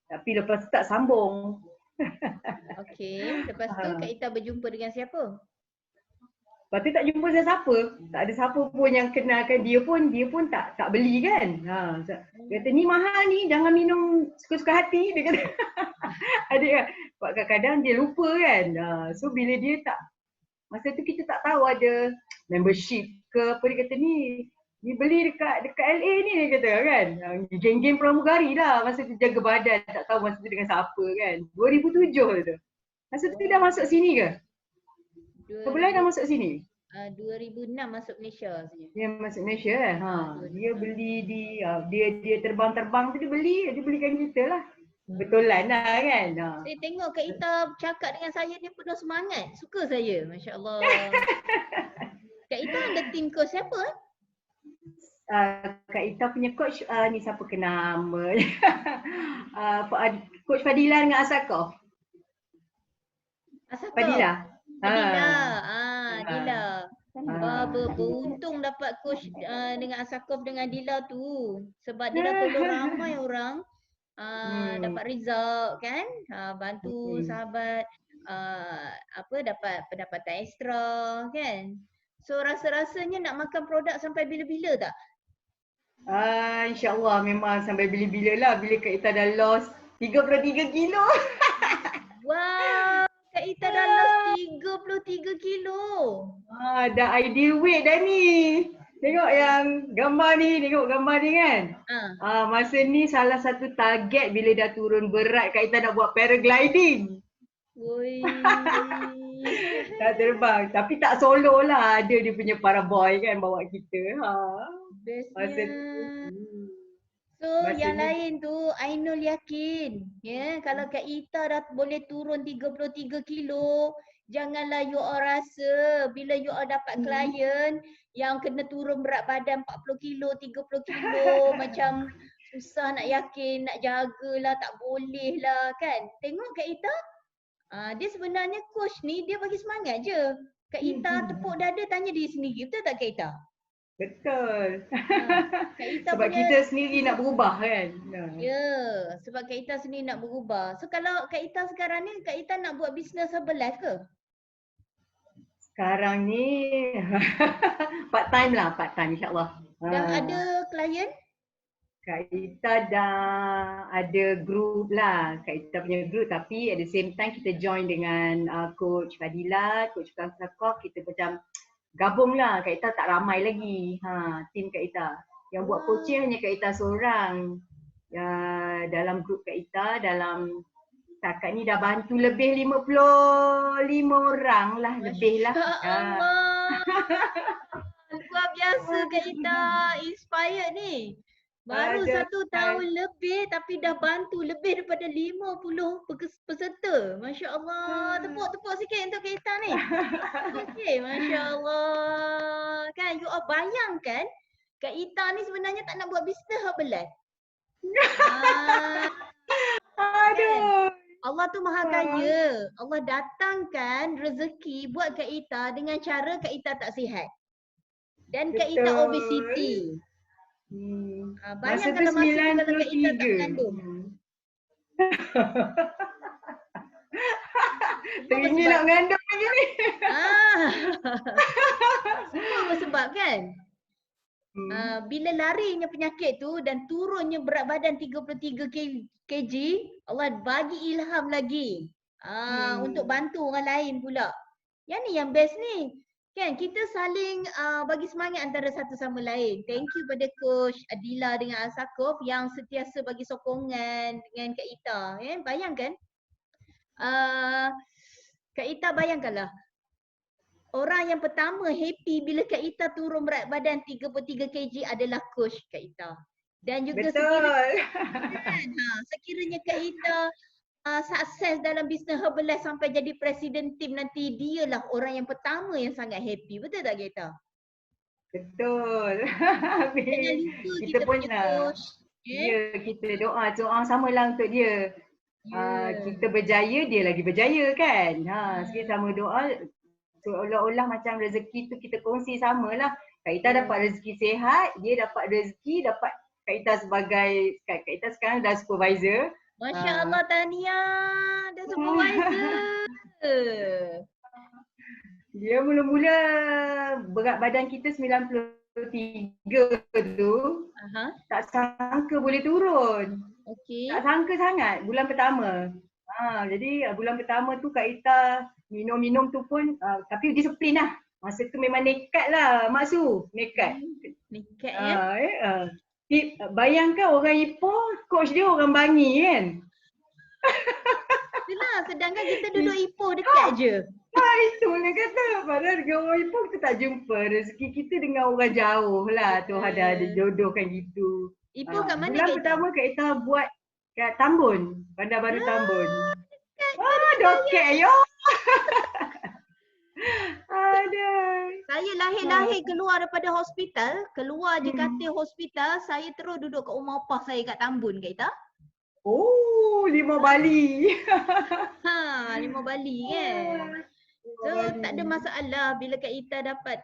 Tapi lepas tu tak sambung. Okey, lepas tu Kak Ita berjumpa dengan siapa? Lepas tu tak jumpa siapa. Tak ada siapa pun yang kenalkan dia pun tak beli kan. Dia kata ni mahal ni, jangan minum suka-suka hati. Dia kata. Adik kadang-kadang dia lupa kan. So bila dia tak, masa tu kita tak tahu ada membership ke apa, dia kata ni beli dekat LA ni dia kata kan. Geng-geng pramugari lah masa tu jaga badan, tak tahu masa tu dengan siapa kan. 2007 tu. Masa tu dah masuk sini ke? Herbalife dah masuk sini? 2006 masuk Malaysia sebenarnya. Dia masuk Malaysia kan? Dia beli dia terbang-terbang tu dia belikan kita lah. Betulan lah kan. Saya tengok Kak Ita cakap dengan saya dia penuh semangat. Suka saya. Masya Allah. Kak Ita ada tim coach siapa? Kak Ita punya coach ni siapa ke nama? Coach Fadila dengan Asako. Asako? Fadila. Dila. Beruntung dapat coach dengan Asakov dengan Dila tu. Sebab dia dah tolong ramai orang. Dapat result kan, bantu sahabat dapat pendapatan ekstra kan. So rasa-rasanya nak makan produk sampai bila-bila tak? InsyaAllah memang sampai bila-bila lah bila Kak Ita dah lost 33 kilo. Wow, Kak Ita dah lost 33 kilo. Dah ideal weight dah ni. Tengok yang gambar ni kan. Masa ni salah satu target bila dah turun berat Kak Ita nak buat paragliding. Ui. Tak terbang. Tapi tak solo lah. Ada dia punya para boy kan bawa kita. Ha. Masa Bestnya. tu. So Masa yang ni- lain tu Ainul yakin. Ya, kalau Kak Ita dah boleh turun 33 kilo, janganlah you all rasa bila you all dapat klien yang kena turun berat badan 40 kilo, 30 kilo macam susah nak yakin, nak jagalah, tak boleh lah kan. Tengok Kak Ita, dia sebenarnya coach ni dia bagi semangat je. Kak Ita tepuk dada tanya diri sendiri, betul tak Kak Ita? Betul. Kak Ita Sebab punya kita sendiri nak berubah kan. Ya, sebab Kak Ita sendiri nak berubah. So kalau Kak Ita sekarang ni, Kak Ita nak buat bisnes Herbalife ke? Sekarang ni part time lah, part time insyaAllah. Dah ada klien? Kak Ita dah ada group lah, Kak Ita punya group, tapi at the same time kita join dengan Coach Fadila, Coach Kansakov, kita macam gabung lah. Kak Ita tak ramai lagi, tim Kak Ita. Yang buat coaching hanya Kak Ita seorang. Dalam group Kak Ita, dalam setakat ni dah bantu lebih 55 orang lah, lebih lah. Allah. Luar biasa Kak Ita, inspired ni. Baru Ada. 1 tahun lebih tapi dah bantu lebih daripada 50 peserta. Masya Allah. Tepuk-tepuk sikit untuk Kak Ita ni. Okey, Masya Allah. Kan, you all bayangkan Kak Ita ni sebenarnya tak nak buat bisnes Herbalife. Aduh. Allah tu maha kaya. Allah datangkan rezeki buat Kak Ita dengan cara Kak Ita tak sihat. Dan Kak Ita Betul. obesity. Masa Bayangkan tu kalau masa tu kalau Kak Ita tak 93. mengandung. Teringin nak mengandung lagi ni. Semua bersebab kan? Bila larinya penyakit tu dan turunnya berat badan 33 kg, Allah bagi ilham lagi untuk bantu orang lain pula. Yang ni yang best ni. Kan kita saling bagi semangat antara satu sama lain. Thank you pada Coach Adila dengan Asakov yang sentiasa bagi sokongan dengan Kak Ita. Bayangkan, Kak Ita bayangkanlah. Orang yang pertama happy bila Kak Ita turun berat badan 33 kg adalah Coach Kak Ita. Dan juga sekiranya Kak Ita sukses dalam bisnes Herbalife sampai jadi presiden tim nanti, dialah orang yang pertama yang sangat happy. Betul tak Kak Ita? Betul. Jangan lupa Kita kita pun punya coach. Ya, kita doa samalah untuk dia. Kita berjaya, dia lagi berjaya kan. Kita sama doa seolah-olah macam rezeki tu kita kongsi samalah. Kak Ita dapat rezeki sihat, dia dapat rezeki dapat Kak Ita sebagai Kak Ita sekarang dah supervisor. Masya Allah Tahniah, dah supervisor. Dia mula-mula berat badan kita 93 tu. Tak sangka boleh turun. Tak sangka sangat bulan pertama. Jadi bulan pertama tu Kak Ita minum-minum tu pun tapi disiplin lah. Masa tu memang nekat lah Mak Su. Nekat ya. Bayangkan orang Ipoh, coach dia orang Bangi kan. Itulah, sedangkan kita duduk Ipoh dekat je. Itulah kata. Padahal dengan orang Ipoh kita tak jumpa. Rezeki kita dengan orang jauh lah. Tuhan dah jodohkan gitu. Ipoh kat mana bulan pertama Kak Ita buat kat Tambun. Bandar Baru Tambun. Doket yo. Saya lahir-lahir keluar daripada hospital, keluar je katil hospital, saya terus duduk kat rumah opah saya kat Tambun Kak Ita. Oh, 5 Bali. 5 Bali kan. So tak ada masalah bila Kak Ita dapat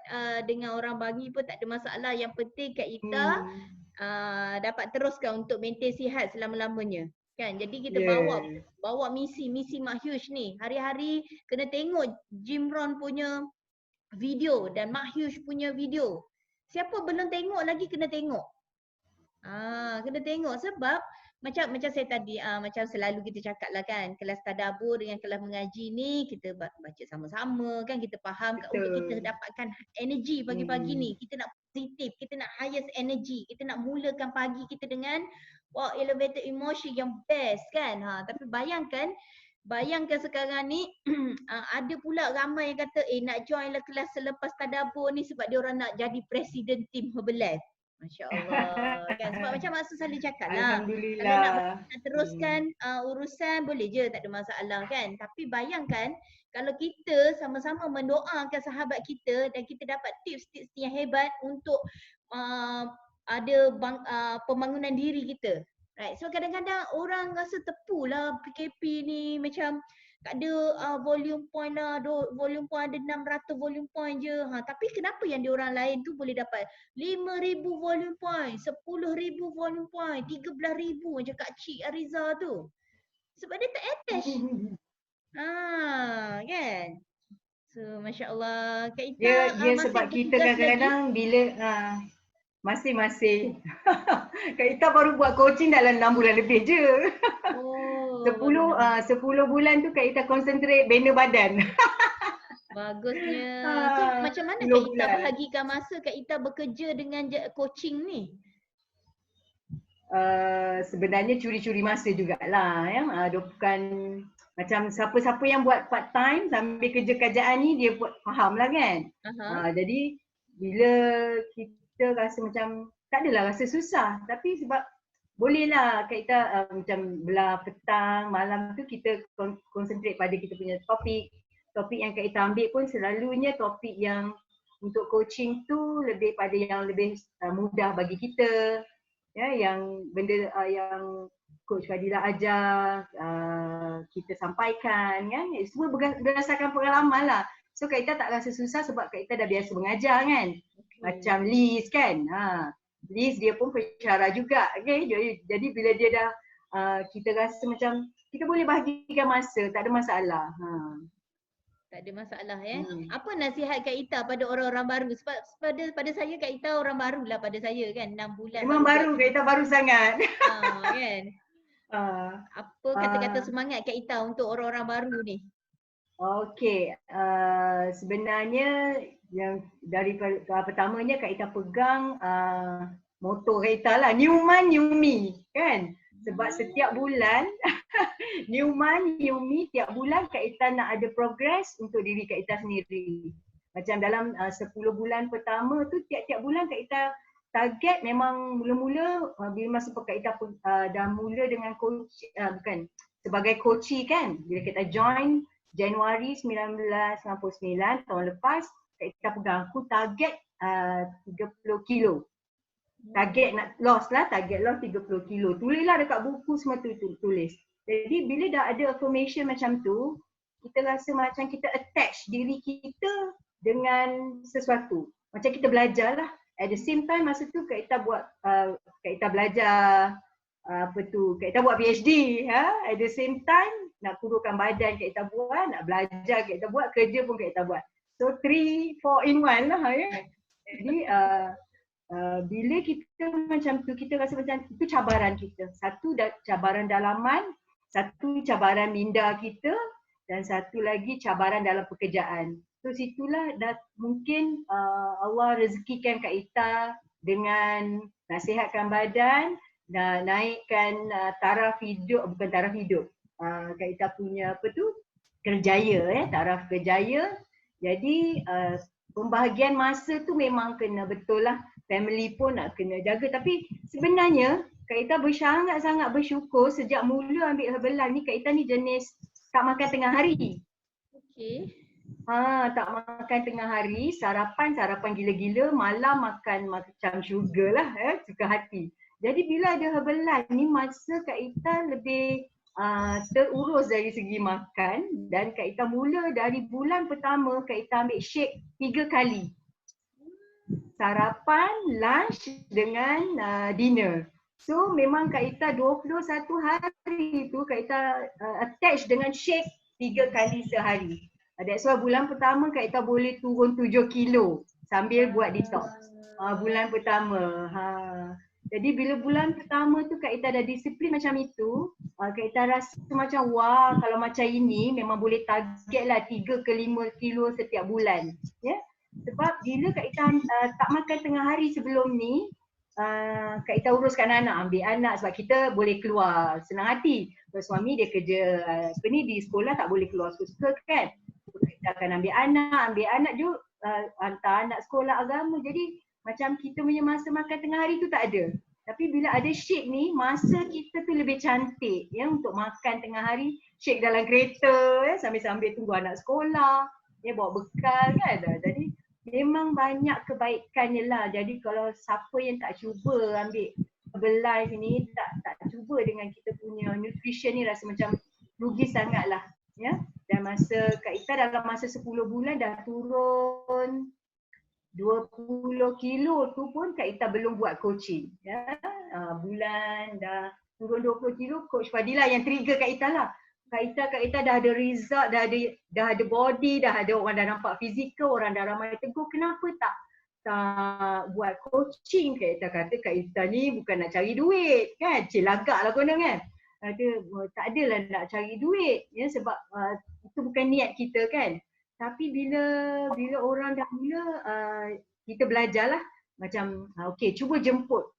dengan orang Bangi pun tak ada masalah. Yang penting Kak Ita dapat teruskan untuk maintain sihat selama-lamanya. Kan? Jadi kita bawa misi Mak Huge ni. Hari-hari kena tengok Jim Rohn punya video dan Mak Huge punya video. Siapa belum tengok lagi kena tengok. Kena tengok sebab macam saya tadi macam selalu kita cakap lah kan, kelas tadabbur dengan kelas mengaji ni kita baca sama-sama kan, kita faham untuk kita dapatkan energi pagi-pagi ni, kita nak positif, kita nak highest energy, kita nak mulakan pagi kita dengan elevated emotion yang best kan. Tapi bayangkan bayangkan sekarang ni ada pula ramai yang kata nak join lah kelas selepas tadabbur ni sebab dia orang nak jadi presiden tim Herbalife. Masya Allah kan, sebab macam Maksud selalu cakap lah, kalau nak teruskan urusan boleh je, tak ada masalah kan. Tapi bayangkan kalau kita sama-sama mendoakan sahabat kita dan kita dapat tips-tips yang hebat untuk ada pembangunan diri kita. Right. So kadang-kadang orang rasa tepu lah PKP ni, macam tak ada volume point lah, volume point ada 600 volume point je. Tapi kenapa yang diorang lain tu boleh dapat 5,000 volume point, 10,000 volume point, 13,000 macam Kak Cik Ariza tu. Sebab dia tak attach. Kan? So Masya Allah Kak Ita dia sebab kita kadang-kadang bila masing-masing. Kak Ita baru buat coaching dalam 6 bulan lebih je. 10 bulan tu Kak Ita concentrate bina badan. Bagusnya. So macam mana Kak Ita bahagikan masa Kak Ita bekerja dengan coaching ni? Sebenarnya curi-curi masa jugalah ya. Bukan macam siapa-siapa yang buat part time sambil kerja kerjaan ni dia buat faham lah kan. Jadi bila kita rasa macam tak adalah rasa susah, tapi sebab bolehlah kita macam belah petang, malam tu kita concentrate pada kita punya topik yang kita ambil pun selalunya topik yang untuk coaching tu lebih pada yang lebih mudah bagi kita, ya, yang benda yang Coach Fadila ajar kita sampaikan, kan, semua berdasarkan pengalaman lah. So Kak Ita tak rasa susah sebab Kak Ita dah biasa mengajar kan. Macam Liz kan, Liz dia pun pensyarah juga, okay? Jadi bila dia dah kita rasa macam kita boleh bahagikan masa, tak ada masalah. Tak ada masalah ya. Apa nasihat Kak Ita pada orang-orang baru? Sebab pada saya Kak Ita orang baru lah pada saya kan, 6 bulan. Memang baru Kak Ita baru sangat. Kan. Apa kata-kata semangat Kak Ita untuk orang-orang baru ni? Okey, sebenarnya yang dari pertamanya Kak Ita pegang moto Kak Ita lah, new man new me kan. Sebab setiap bulan new man new me, tiap bulan Kak Ita nak ada progress untuk diri Kak Ita sendiri. Macam dalam 10 bulan pertama tu tiap-tiap bulan Kak Ita target memang mula-mula bila masa Kak Ita dah mula dengan coach sebagai coachee kan. Bila kita join Januari 1999 tahun lepas, Kak Ita pegang aku target 30 kilo. Target nak loss lah, target loss 30 kilo. Tulislah dekat buku semua tu tulis. Jadi bila dah ada affirmation macam tu, kita rasa macam kita attach diri kita dengan sesuatu. Macam kita belajar lah. At the same time masa tu Kak Ita buat, Kak Ita belajar Kak Ita buat PhD. At the same time nak kuruskan badan Kak Ita buat, nak belajar Kak Ita buat, kerja pun Kak Ita buat. So 3, 4 in 1 lah ya. Jadi bila kita macam tu, kita rasa macam itu cabaran kita. Satu cabaran dalaman, satu cabaran minda kita, dan satu lagi cabaran dalam pekerjaan. So situlah dah mungkin Allah rezekikan Kak Ita dengan nasihatkan badan dan naikkan taraf hidup, bukan taraf hidup. Kak Ita punya kerjaya, taraf kerjaya. Jadi pembahagian masa tu memang kena betul lah. Family pun nak kena jaga. Tapi sebenarnya Kak Ita sangat-sangat bersyukur sejak mula ambil Herbalife ni. Kak Ita ni jenis tak makan tengah hari. Okey. Tak makan tengah hari, sarapan gila-gila, malam makan macam sugar lah, suka hati. Jadi bila ada Herbalife ni, masa Kak Ita lebih terurus dari segi makan, dan Kak Ita mula dari bulan pertama Kak Ita ambil shake 3 kali. Sarapan, lunch dengan dinner. So memang Kak Ita 21 hari tu Kak Ita attach dengan shake 3 kali sehari. That's why bulan pertama Kak Ita boleh turun 7 kilo sambil buat detox. Bulan pertama. Jadi bila bulan pertama tu Kak Ita dah disiplin macam itu, Kak Ita rasa macam wah, kalau macam ini memang boleh target lah 3 ke 5 kilo setiap bulan. Ya? Sebab bila Kak Ita tak makan tengah hari sebelum ni, Kak Ita uruskan anak, ambil anak sebab kita boleh keluar senang hati. Sebab suami dia kerja di sekolah tak boleh keluar suka kan. Kita akan ambil anak juga hantar anak sekolah agama. Jadi macam kita punya masa makan tengah hari tu tak ada. Tapi bila ada shake ni, masa kita tu lebih cantik ya untuk makan tengah hari, shake dalam kereta ya, sambil-sambil tunggu anak sekolah, ya bawa bekal kan. Jadi memang banyak kebaikannya lah. Jadi kalau siapa yang tak cuba ambil Herbalife ni, tak cuba dengan kita punya nutrition ni, rasa macam rugi sangat lah ya. Dan masa Kak Ita dalam masa 10 bulan dah turun 20 kilo tu pun Kak Ita belum buat coaching ya. Bulan dah turun 20 kilo, Coach Fadila yang trigger Kak Ita lah. Kak Ita dah ada result, dah ada body, dah ada orang dah nampak fizikal, orang dah ramai tegur, kenapa tak buat coaching? Kak Ita kata Kak Ita ni bukan nak cari duit kan, celagak lah konon kan. Tak adalah nak cari duit ya, sebab itu bukan niat kita kan. Tapi bila orang dah mula, kita belajarlah macam okey, cuba jemput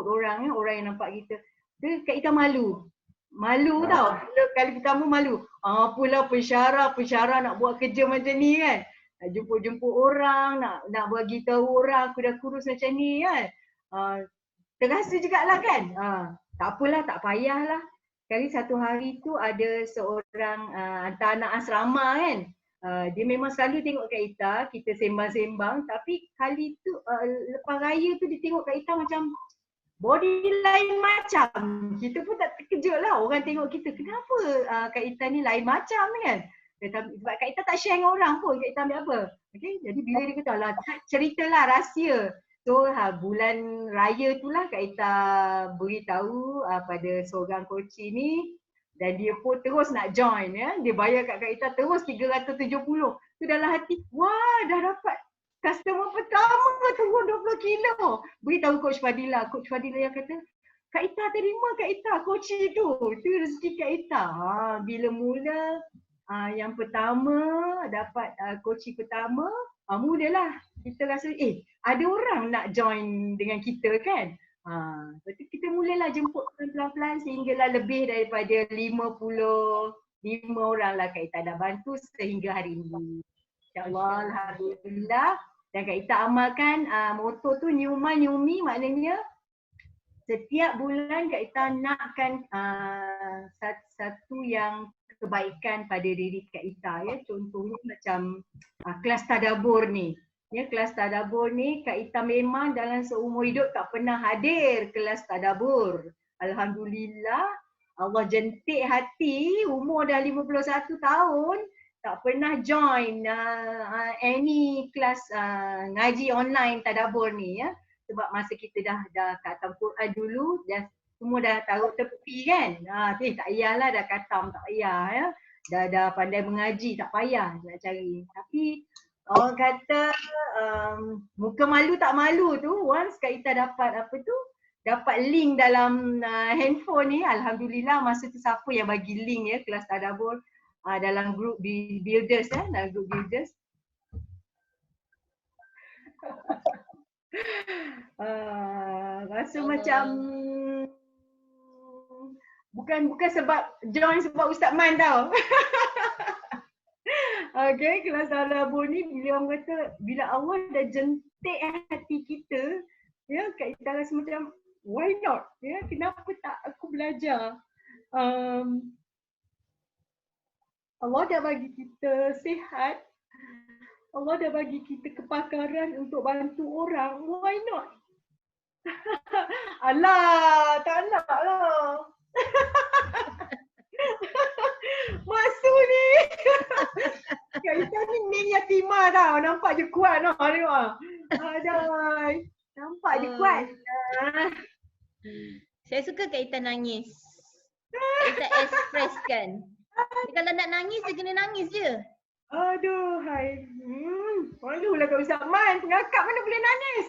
orang yang nampak kita. Kak Ita malu tau. Kali pertama malu. Apalah pensyarah nak buat kerja macam ni kan. Nak jemput orang, nak bagi tahu orang aku dah kurus macam ni kan. Terasa jugalah kan. Tak apalah, tak payahlah. Kali satu hari tu ada seorang hantar anak asrama kan. Dia memang selalu tengok Kak Ita, kita sembang-sembang, tapi kali tu lepas raya tu dia tengok Kak Ita macam body lain macam. Kita pun tak terkejut lah orang tengok kita, kenapa Kak Ita ni lain macam kan. Sebab Kak Ita tak share dengan orang pun Kak Ita ambil apa. Okay? Jadi bila dia kata lah, ceritalah rahsia. So bulan raya tu lah Kak Ita beritahu pada seorang coach ni. Dan dia pun terus nak join ya. Dia bayar kat Kak Ita terus 370. Tu dalam hati, wah dah dapat customer pertama turun 20 kilo. Beritahu Coach Fadila. Coach Fadila yang kata, Kak Ita terima Kak Ita coach tu. Itu rezeki Kak Ita. Bila mula yang pertama dapat coach pertama, mulalah kita rasa ada orang nak join dengan kita kan. Lepas tu kita mulalah jemput pelan-pelan sehinggalah lebih daripada 55 orang lah Kak Ita dah bantu sehingga hari ini. InsyaAllah, Alhamdulillah. Dan Kak Ita amalkan moto tu Nyuma Nyumi, maknanya setiap bulan Kak Ita nakkan satu yang kebaikan pada diri Kak Ita ya. Contohnya macam kelas tadabbur ni. Ya, kelas tadabbur ni Kak Ita memang dalam seumur hidup tak pernah hadir kelas tadabbur. Alhamdulillah, Allah jentik hati, umur dah 51 tahun tak pernah join any kelas ngaji online tadabbur ni ya. Sebab masa kita dah khatam Quran dulu, dah semua dah taruh tepi kan. Tak payahlah dah khatam, tak payah ya. Dah pandai mengaji, tak payah nak cari. Tapi orang kata muka malu tak malu tu, once Kak Ita dapat link dalam handphone ni, Alhamdulillah masa tu siapa yang bagi link ya kelas tadabbur dalam group builders dalam group builders. Rasa macam bukan sebab join sebab Ustaz Man tau. Okay, kelas tadabbur ni bila orang kata, bila Allah dah jentik hati kita, ya Kak Ita rasa macam why not? Ya, kenapa tak aku belajar? Allah dah bagi kita sihat, Allah dah bagi kita kepakaran untuk bantu orang, why not? Alah, tak nak lah. Masuk ni. Kak Ita ni main yatimah tau. Nampak je kuat tau. Aduh. Nampak je kuat. Saya suka Kak Ita nangis. Kak Ita express kan. Kalau nak nangis, dia kena nangis je. Aduh, hai. Malulah Kak Ustaz Man. Pengakap mana boleh nangis.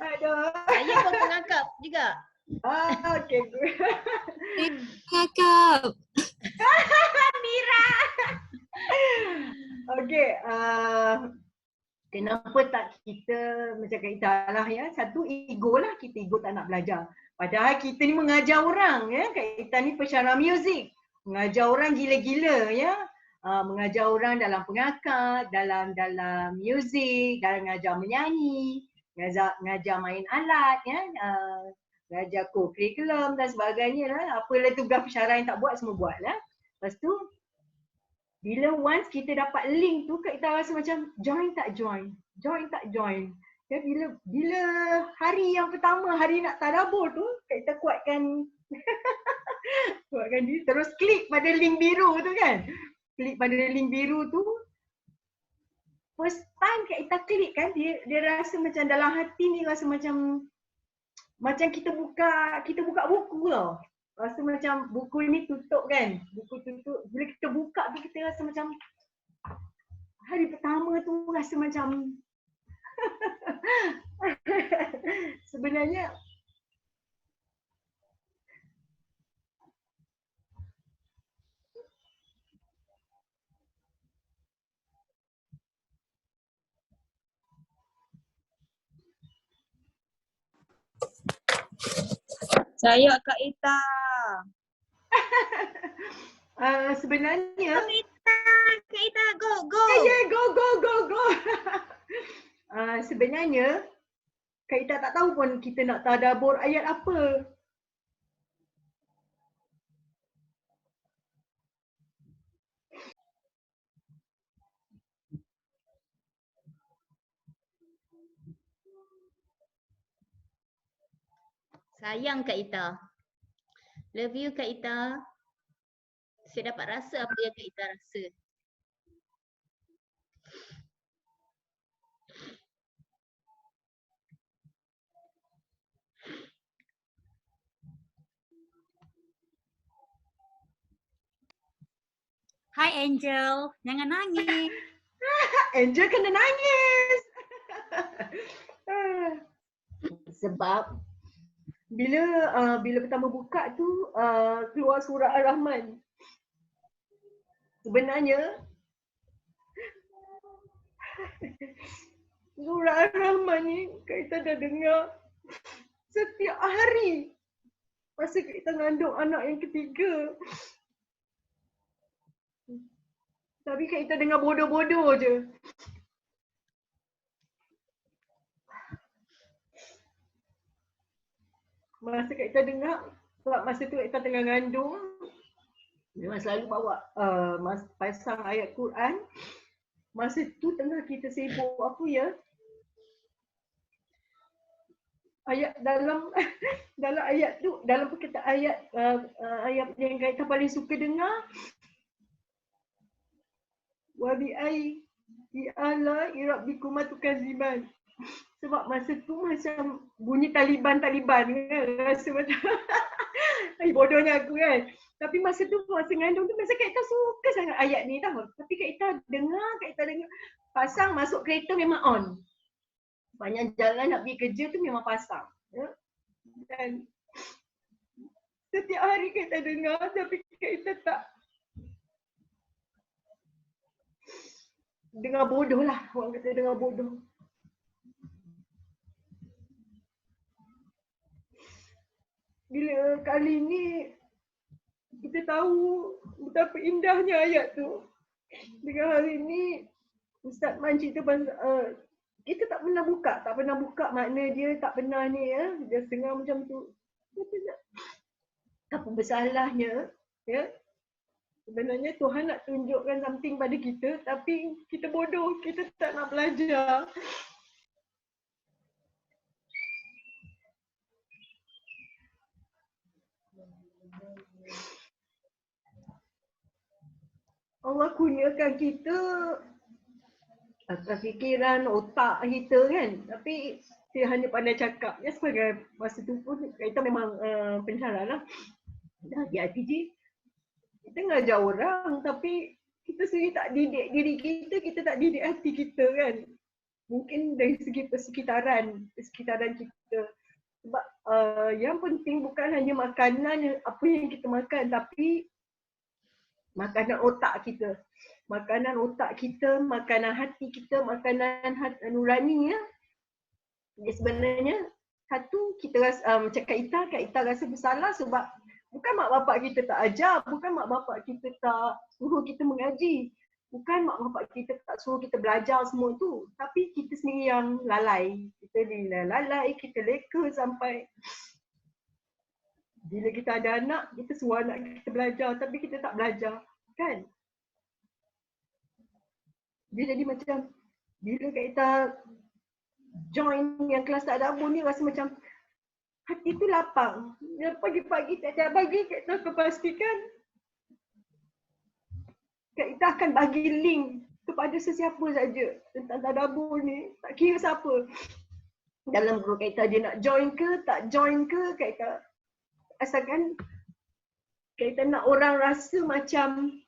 Aduh. Saya pun pengakap juga. Okay. Kakak. Mira. Okay. kenapa tak kita macam kita lah ya, satu ego lah, kita ego tak nak belajar. Padahal kita ni mengajar orang ya, kita ni pensyarah muzik, mengajar orang gila-gila ya. Mengajar orang dalam pengakar, dalam muzik, dalam mengajar menyanyi, ngajar main alat ya, ngajar co-curriculum dan sebagainya lah. Apalah tugas pensyarah yang tak buat, semua buat lah. Lepas tu bila once kita dapat link tu, kita rasa macam join tak join, join tak join. Ya, bila hari yang pertama, hari nak tadabbur tu, kita kuatkan kuatkan diri, terus klik pada link biru tu kan. Klik pada link biru tu, first time kita klik kan, dia rasa macam dalam hati ni rasa macam kita buka buku tau. Rasa macam buku ni tutup kan, buku tutup. Bila kita buka tu kita rasa macam hari pertama tu rasa macam sebenarnya Saya Kak Ita. Sebenarnya Kak Ita, go. go. Sebenarnya Kak Ita tak tahu pun kita nak tadabbur ayat apa. Sayang Kak Ita. Love you Kak Ita. Saya dapat rasa apa yang Kak Ita rasa. Hai Angel, jangan nangis. Angel kena nangis. Sebab bila pertama buka tu keluar surah Ar-Rahman. Sebenarnya surah Ar-Rahman ni kita dah dengar setiap hari masa kita mengandung anak yang ketiga. Tapi kita dengar bodoh-bodoh je. Masa kita dengar, sebab masa tu kita tengah ngandung, memang selalu bawa pasang ayat Quran. Masa tu tengah kita sibuk apa ya? Ayat dalam ayat tu, dalam perkataan ayat yang kita paling suka dengar, wa bi ala rabbikuma tukaziban. Sebab masa tu macam bunyi Taliban kan, rasa macam bodohnya aku kan. Tapi masa tu, masa ngandung tu, masa kita suka sangat ayat ni tau. Tapi kita dengar, pasang masuk kereta memang on. Banyak jalan nak pergi kerja tu memang pasang. Ya? Dan setiap hari kita dengar, tapi kita tak dengar bodoh lah. Orang kata dengar bodoh. Bila kali ni kita tahu betapa indahnya ayat tu. Dengan hari ni Ustaz Man cerita pasal kita tak pernah buka makna dia, tak pernah ni ya. Dia setengah macam tu. Apa bersalahnya ya? Sebenarnya Tuhan nak tunjukkan something pada kita, tapi kita bodoh, kita tak nak belajar. Allah kurniakan kita atas fikiran, otak kita kan. Tapi dia hanya pandai cakap. Ya sebagai masa tu pun kita memang pensyarah lah. Dah di IPG, kita ngajar orang tapi kita sendiri tak didik diri kita tak didik hati kita kan. Mungkin dari segi persekitaran kita. Sebab yang penting bukan hanya makanan apa yang kita makan, tapi makanan otak kita. makanan otak kita, makanan hati kita, makanan nurani ya. Jadi sebenarnya satu kita rasa macam Kak Ita rasa bersalah sebab bukan mak bapak kita tak ajar, bukan mak bapak kita tak suruh kita mengaji, bukan mak bapak kita tak suruh kita belajar semua tu, tapi kita sendiri yang lalai. Kita ni lalai, kita leka sampai bila kita ada anak, kita suruh anak kita belajar tapi kita tak belajar, kan? Dia jadi macam bila Kak Ita join yang kelas tadabbur ni rasa macam hati tu lapang. Dia pagi-pagi tiap-tiap pagi Kak Ita akan pastikan Kak Ita akan bagi link kepada sesiapa saja tentang tadabbur ni. Tak kira siapa. Dalam grup Kak Ita dia nak join ke, tak join ke, Kak Ita asalkan Kak Ita nak orang rasa macam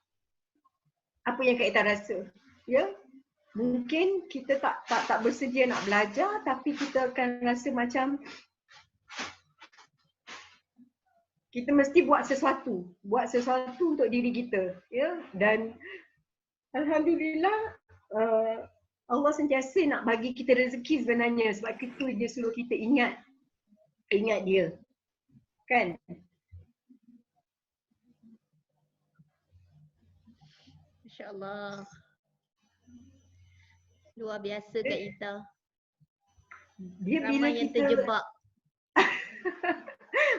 apa yang Kak Ita rasa. Ya? Mungkin kita tak bersedia nak belajar tapi kita akan rasa macam kita mesti buat sesuatu untuk diri kita, ya. Dan alhamdulillah Allah sentiasa nak bagi kita rezeki sebenarnya sebab itu dia suruh kita ingat dia, kan? Masya-Allah. Luar biasa Kak Ita. Dia bila Ramai yang kita terjebak.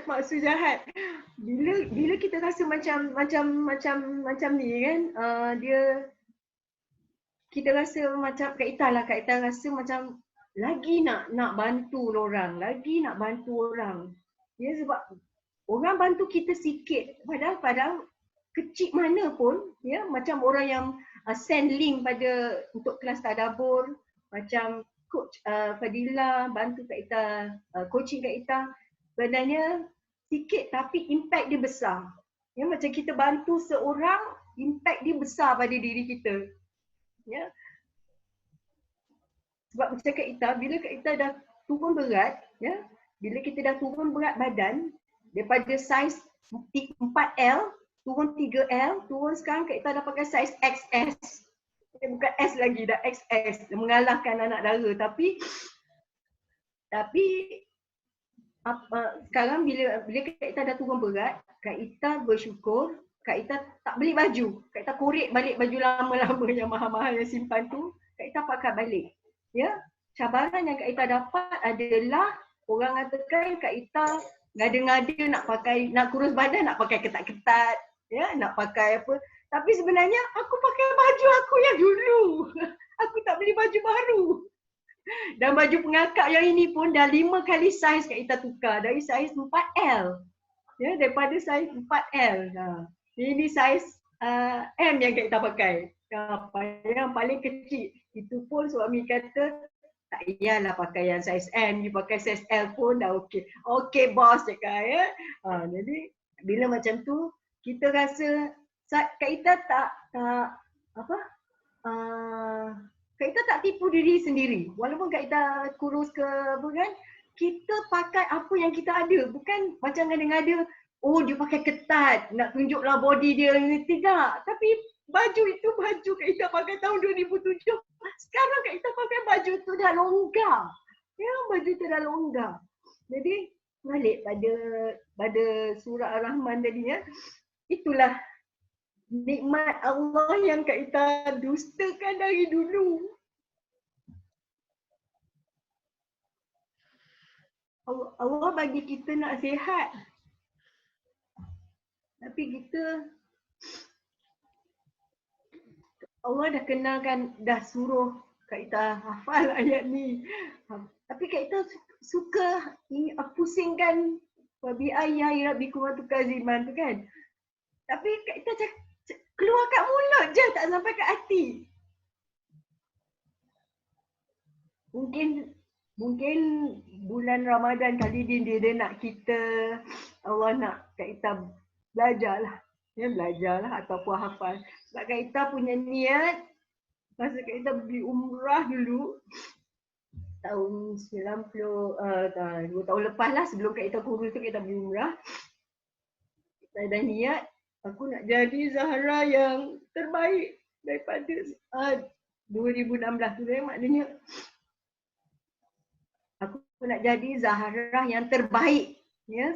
maksud jahat. Bila kita rasa macam ni kan, kita rasa macam Kak Ita rasa macam lagi nak bantu orang, Ya, sebab orang bantu kita sikit, padahal kecil mana pun, ya, macam orang yang send link untuk kelas tadabbur, macam coach Fadila bantu Kak Ita, coaching Kak Ita, sebenarnya sikit tapi impact dia besar. Ya, macam kita bantu seorang, impact dia besar pada diri kita. Ya. Sebab macam Kak Ita, bila Kak Ita dah turun berat, ya, bila kita dah turun berat badan daripada saiz 4L turun 3L, turun sekarang Kak Ita dah pakai saiz XS. Bukan S lagi, dah XS, mengalahkan anak dara. Tapi sekarang bila Kak Ita dah turun berat, Kak Ita bersyukur, Kak Ita tak beli baju. Kak Ita korek balik baju lama-lama yang mahal-mahal yang simpan tu, Kak Ita pakai balik. Ya, cabaran yang Kak Ita dapat adalah orang katakan Kak Ita ngada-ngada nak kurus badan, nak pakai ketat-ketat, ya, nak pakai apa. Tapi sebenarnya aku pakai baju aku yang dulu. Aku tak beli baju baru. Dan baju pengakak yang ini pun dah 5 kali saiz Kak Ita tukar. Dari saiz 4L. Ya, daripada saiz 4L. Ini saiz M yang Kak Ita pakai. Yang paling kecil. Itu pun suami kata, tak payahlah pakai yang saiz M. You pakai saiz L pun dah okey. Okey bos cakap, ya. Jadi bila macam tu, kita rasa Kak Ita Kak Ita tak tipu diri sendiri. Walaupun Kak Ita kurus ke apa kan, kita pakai apa yang kita ada. Bukan macam ngada-ngada, oh dia pakai ketat, nak tunjuklah body dia. Tidak. Tapi baju itu baju Kak Ita pakai tahun 2007. Sekarang Kak Ita pakai baju tu dah longgar. Ya, baju tu dah longgar. Jadi balik pada surah Ar-Rahman tadi ya. Itulah nikmat Allah yang Kak Ita dustakan dari dulu. Allah bagi kita nak sihat. Tapi kita, Allah dah kenalkan, dah suruh Kak Ita hafal ayat ni. Tapi Kak Ita suka pusingkan Wabi ayah rabbikum tukaziman tu kan. Tapi Kak Ita keluar kat mulut je, tak sampai kat hati. Mungkin bulan Ramadan kali ni dia nak kita, Allah nak Kak Ita belajarlah. Ya, belajarlah ataupun hafal. Sebab Kak Ita punya niat, masa Kak Ita pergi umrah dulu, tahun 2 tahun lepas lah sebelum Kak Ita kurus tu, Kak Ita pergi umrah. Kita ada niat, aku nak jadi Zahra yang terbaik daripada 2016 tu, maknanya aku nak jadi Zahrah yang terbaik, ya,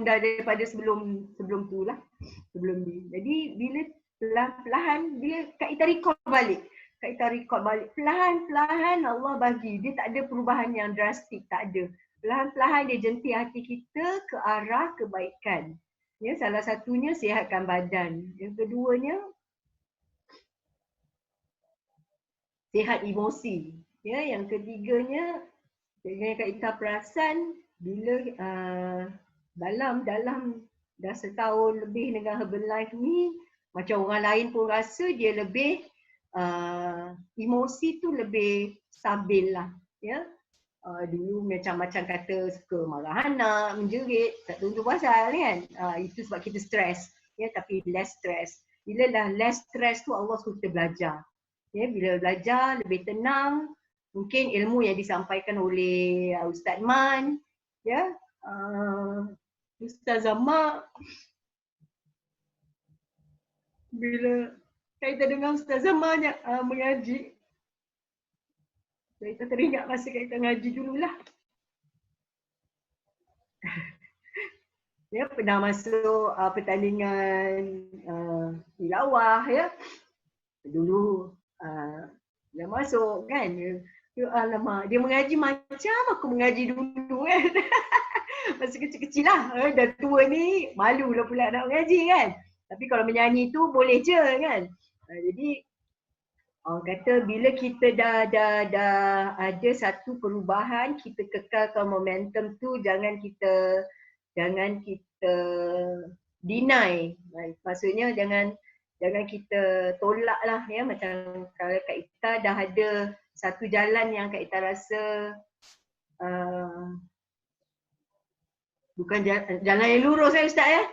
daripada sebelum tu lah, sebelum ni. Jadi bila perlahan-lahan dia Kak Ita record balik. Perlahan-lahan Allah bagi. Dia tak ada perubahan yang drastik, tak ada. Perlahan-lahan dia jentik hati kita ke arah kebaikan. Ya, salah satunya sihatkan badan. Yang keduanya sihat emosi. Ya, yang ketiganya yang Kak Ita perasan bila dalam dah setahun lebih dengan Herbalife ni, macam orang lain pun rasa dia lebih emosi tu lebih stabil lah, ya. Dulu macam-macam kata suka marah anak, menjerit, tak tentu pasal kan. Itu sebab kita stres, ya, tapi less stress. Bila dah less stress tu Allah suruh kita belajar. Ya, bila belajar lebih tenang, mungkin ilmu yang disampaikan oleh Ustaz Man, ya, Ustaz Mak. Bila kita dengar Ustaz Mak mengaji, kita teringat masa kita ngaji dululah. Ya, pernah masuk pertandingan tilawah, ya. Dulu dah masuk kan. Ya, alamak, dia mengaji macam aku mengaji dulu kan. Masa kecil-kecil lah. Dah tua ni malu lah pula nak mengaji kan. Tapi kalau menyanyi tu boleh je kan. Jadi orang kata bila kita dah ada satu perubahan, kita kekalkan momentum tu, jangan kita deny. Maksudnya jangan kita tolak lah, ya. Macam kalau Kak Ita dah ada satu jalan yang Kak Ita rasa bukan jalan yang lurus kan Ustaz, ya.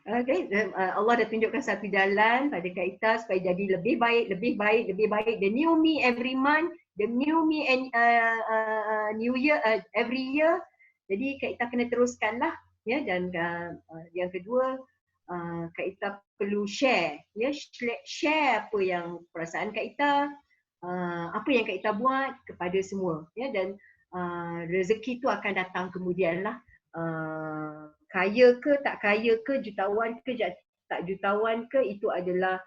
Okay. Allah dah tunjukkan satu jalan pada Kak Ita supaya jadi lebih baik. The new me every month, the new me new year, every year. Jadi Kak Ita kena teruskan lah, ya. Dan yang kedua, Kak Ita perlu share, ya, share apa yang perasaan Kak Ita, apa yang Kak Ita buat kepada semua, ya. Dan rezeki tu akan datang kemudian lah. Kaya ke tak kaya ke, jutawan ke tak jutawan ke, itu adalah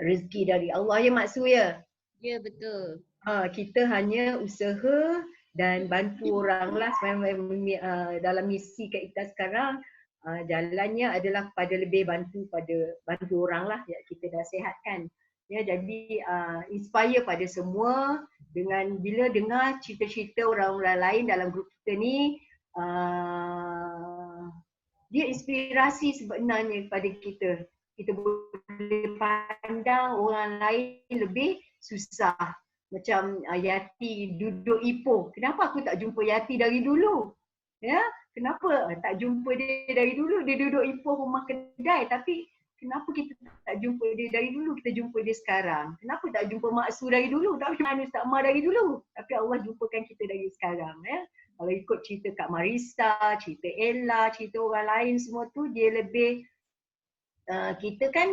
rezeki dari Allah, ya Mak Su, ya. Ya, betul. Kita hanya usaha dan bantu orang lah. Dalam misi Kak Ita sekarang, jalannya adalah pada lebih bantu orang lah, ya. Kita dah sihatkan, ya. Jadi inspire pada semua dengan bila dengar cerita-cerita orang-orang lain dalam grup kita ni, dia inspirasi sebenarnya kepada kita. Kita boleh pandang orang lain lebih susah. Macam Yati duduk Ipoh. Kenapa aku tak jumpa Yati dari dulu? Ya, kenapa tak jumpa dia dari dulu? Dia duduk Ipoh rumah kedai, tapi kenapa kita tak jumpa dia dari dulu? Kita jumpa dia sekarang. Kenapa tak jumpa Mak Su dari dulu? Tapi mana Ustaz Ma dari dulu? Tapi Allah jumpakan kita dari sekarang, ya. Kalau ikut cerita Kak Marisa, cerita Ella, cerita orang lain semua tu, dia lebih kita kan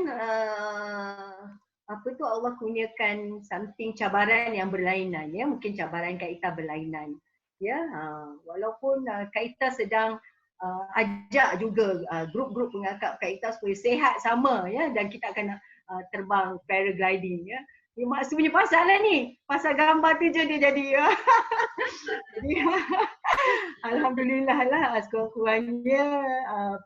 apa tu, Allah kurniakan something cabaran yang berlainan, ya. Mungkin cabaran Kak Ita berlainan, ya. Walaupun Kak Ita sedang ajak juga grup-grup pengakap Kak Ita supaya sihat sama, ya. Dan kita akan terbang paragliding, ya. Dia Mak Su punya pasal lah ni. Pasal gambar tu je dia jadi. Jadi alhamdulillah lah, sekurang-kurangnya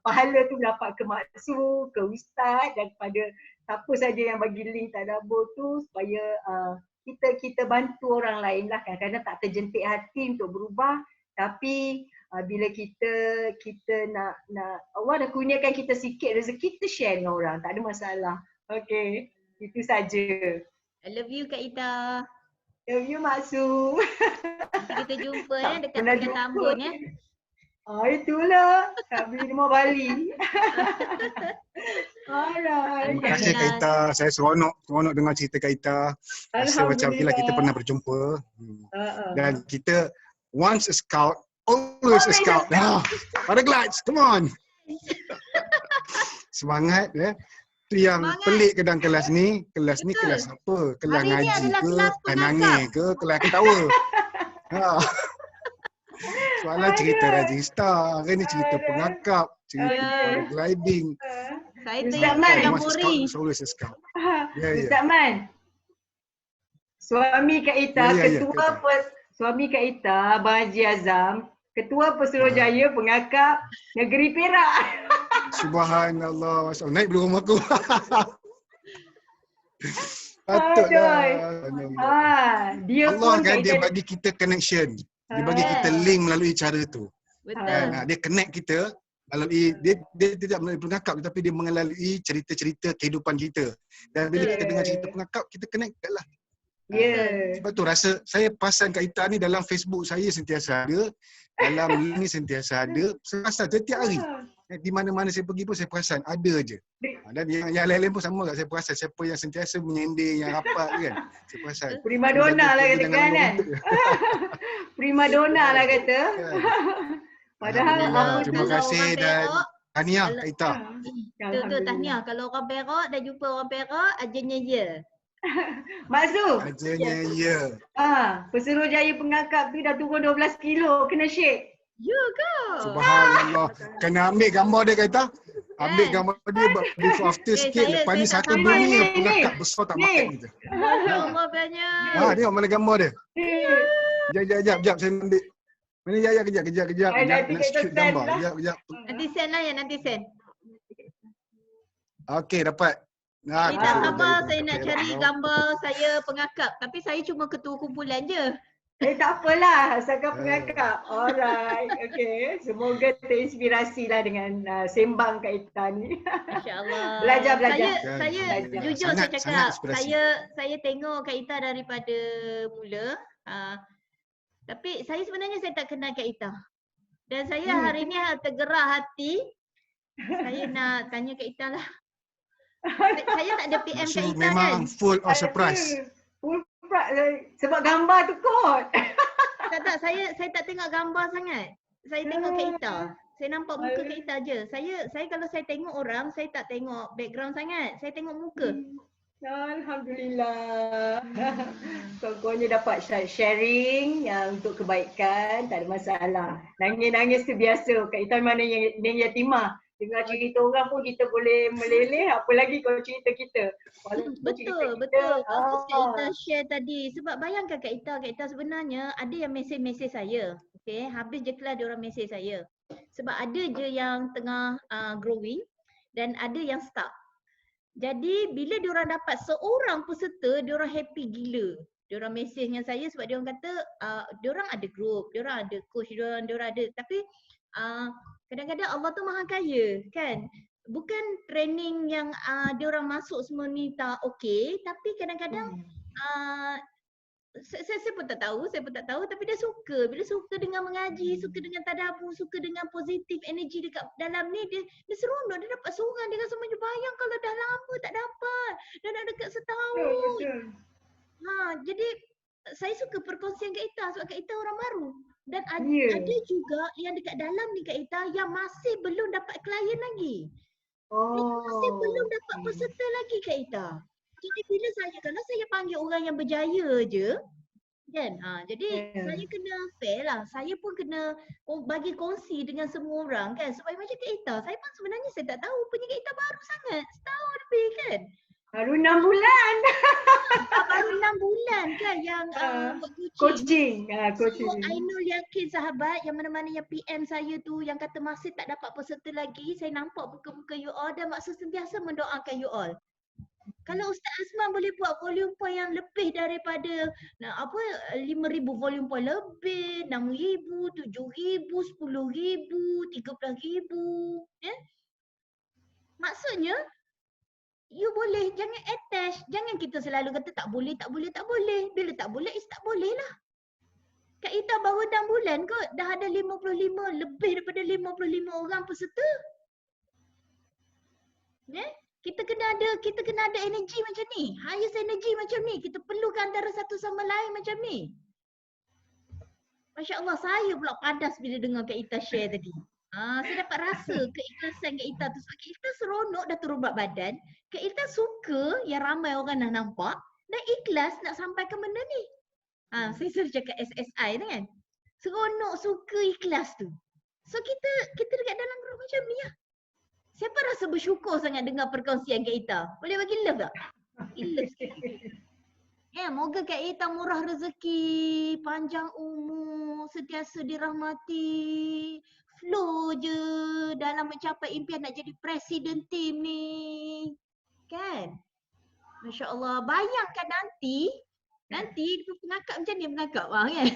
pahala tu dapat ke Mak Su, ke Ustaz, dan kepada siapa saja yang bagi link tadabbur tu, supaya kita bantu orang lain lah. Kadang-kadang tak terjentik hati untuk berubah, tapi bila kita nak Allah dah kurniakan kita sikit rezeki, kita share dengan orang, tak ada masalah. Okay, itu saja. I love you Kak Ita. Love you Mak Su. Kita jumpa dekat Pekan Tambun, ya. Itulah Kak Bima Bali. Alright. Terima kasih Kak Ita. Saya seronok dengar cerita Kak Ita. Rasa macam kita pernah berjumpa. Dan kita once a scout, always a scout. Paraglides, come on. Semangat, ya. Tu yang Semangat. pelik ke dalam kelas ni Betul. kelas apa? Kelas Hari ni ngaji adalah ke, kelas kelas nangis ke, kelas ketawa. Ha. Soalan cerita Rising Star, hari ni cerita pengakap, cerita Ya. paragliding. Saya Ustaz teringat Man. Kak Masuk Muri. scout, selalu saya scout. Ya, ya. Ustaz Man. Suami Kak Ita, Ya, ya, ya, ketua Kak suami Kak Ita, Abang Haji Azam, ketua Pesuruhjaya pengakap Negeri Perak. Subhanallah, masya Allah. Naik belum rumah aku. Patutlah. Dia Allah pun kan Kak dia Ita bagi kita connection. Dia bagi kita link melalui cara tu. Betul. Kan? Dia connect kita melalui dia tidak melalui pengakap tetapi dia melalui cerita-cerita kehidupan kita. Dan bila kita dengar cerita pengakap, kita connected lah. Sebab tu rasa saya perasan Kak Ita ni dalam Facebook saya sentiasa ada, dalam ni sentiasa ada. Saya perasan setiap hari. Di mana-mana saya pergi pun saya perasan ada je. Dan yang lain-lain pun sama tak, saya perasan siapa yang sentiasa menyending, yang rapat kan. Saya perasan. Prima donna lah kata kan. Prima donna lah kata. Padahal Alhamdulillah. apa Terima tu? kasih dan tahniah Kak Ita. Tu tahniah. Kalau orang Perak, dah jumpa orang Perak, ajarnya ya. Maksud? Ajanya ya. Pesuruhjaya pengakap tu dah turun 12 kilo kena shake. Ya ke? Subhanallah. Kena ambil gambar dia Kak Ita. Ambil gambar dia before after sikit. saya- Lepas ni saya tak satu sampai dunia ni. pengakap besar tak makan kita. Masya Allah banyak. Tengok mana gambar dia. Sekejap. Saya ambil. Mana ya kejap. Nanti Nak kita shoot send gambar. lah. Kejap. Nanti send lah ya, nanti send. Okey, dapat. Nah, Kita kita sabar, dari saya nak pengakap cari Perak. gambar saya pengakap. Tapi saya cuma ketua kumpulan je. Tak apalah, asalkan pengakap. Alright, okay. Semoga terinspirasi lah dengan sembang Kak Ita ni. Masya Allah. Belajar. Saya Belajar. jujur saya Sangat cakap, inspirasi. saya tengok Kak Ita daripada mula. Tapi saya sebenarnya saya tak kenal Kak Ita. Dan saya hari ni tergerak hati. Saya nak tanya Kak Ita lah. Saya tak ada PM Kak So, Ita memang kan. full of surprise. Full surprise. Sebab gambar tu kot. Tak, saya tak tengok gambar sangat. Saya tengok Kak Ita. Saya nampak muka Kak Ita je. Saya kalau saya tengok orang, saya tak tengok background sangat. Saya tengok muka. Alhamdulillah. Pokoknya dapat sharing yang untuk kebaikan, tak ada masalah. Nangis-nangis tu biasa. Kak Ita mana yang yatimah. Dengar cerita orang pun kita boleh meleleh, apa lagi kalau cerita kita. Betul. Bagus Kak Ita share tadi. Sebab bayangkan Kak Ita sebenarnya ada yang mesej saya. Okay, habis je kelas dia orang mesej saya. Sebab ada je yang tengah growing dan ada yang stuck. Jadi bila dia orang dapat seorang peserta, dia orang happy gila. Dia orang mesej dengan saya sebab dia orang kata dia orang ada group, dia orang ada coach, dia orang ada, tapi kadang-kadang Allah tu maha kaya kan. Bukan training yang dia orang masuk semua ni tak okey, tapi kadang-kadang saya pun tak tahu, tapi dia suka. Bila suka dengan mengaji, suka dengan tadabbur, suka dengan positif energi dekat dalam ni, dia seronok, dia dapat seorang dengan semuanya. Bayang kalau dah lama tak dapat, dah nak dekat setahun. Jadi saya suka perkongsian Kak Ita sebab Kak Ita orang baru. Dan ada juga yang dekat dalam ni Kak Ita yang masih belum dapat klien lagi. Masih belum dapat peserta lagi Kak Ita. Jadi bila kalau saya panggil orang yang berjaya je, kan? Jadi saya kena fair lah. Saya pun kena bagi kongsi dengan semua orang kan. Supaya macam Kak Ita, saya pun sebenarnya saya tak tahu. Punya Kak Ita baru sangat. Setahun lebih kan. Baru 6 bulan. Baru 6 bulan kan yang buat Coaching. So, Ainul yakin sahabat yang mana-mana yang PM saya tu yang kata masih tak dapat peserta lagi, saya nampak muka-muka you all dan maksud sentiasa mendoakan you all. Kalau Ustaz Azman boleh buat volume point yang lebih daripada 5,000 volume point lebih, 6,000, 7,000, 10,000, 13,000, maksudnya you boleh, jangan attach, jangan kita selalu kata tak boleh. Bila tak boleh, tak boleh lah. Kak Ita baru 6 bulan kot, dah ada 55, lebih daripada 55 orang peserta. Kita kena ada energi macam ni, highest energy macam ni. Kita perlukan antara satu sama lain macam ni. Masya Allah, saya pula padas bila dengar Kak Ita share tadi. Saya dapat rasa keikhlasan Kak Ita tu. Sebab Kak Ita seronok dah turun berat badan. Kak Ita suka yang ramai orang dah nampak dan ikhlas nak sampaikan benda ni. Saya selalu cakap SSI tu kan. Seronok, suka, ikhlas tu. So kita dekat dalam grup macam ni lah. Siapa rasa bersyukur sangat dengar perkongsian Kak Ita? Boleh bagi love tak? Love sikit. Moga Kak Ita murah rezeki, panjang umur, sentiasa dirahmati, flow je dalam mencapai impian nak jadi presiden tim ni. Kan? Masya Allah. Bayangkan nanti pengakap macam ni pengakap kan?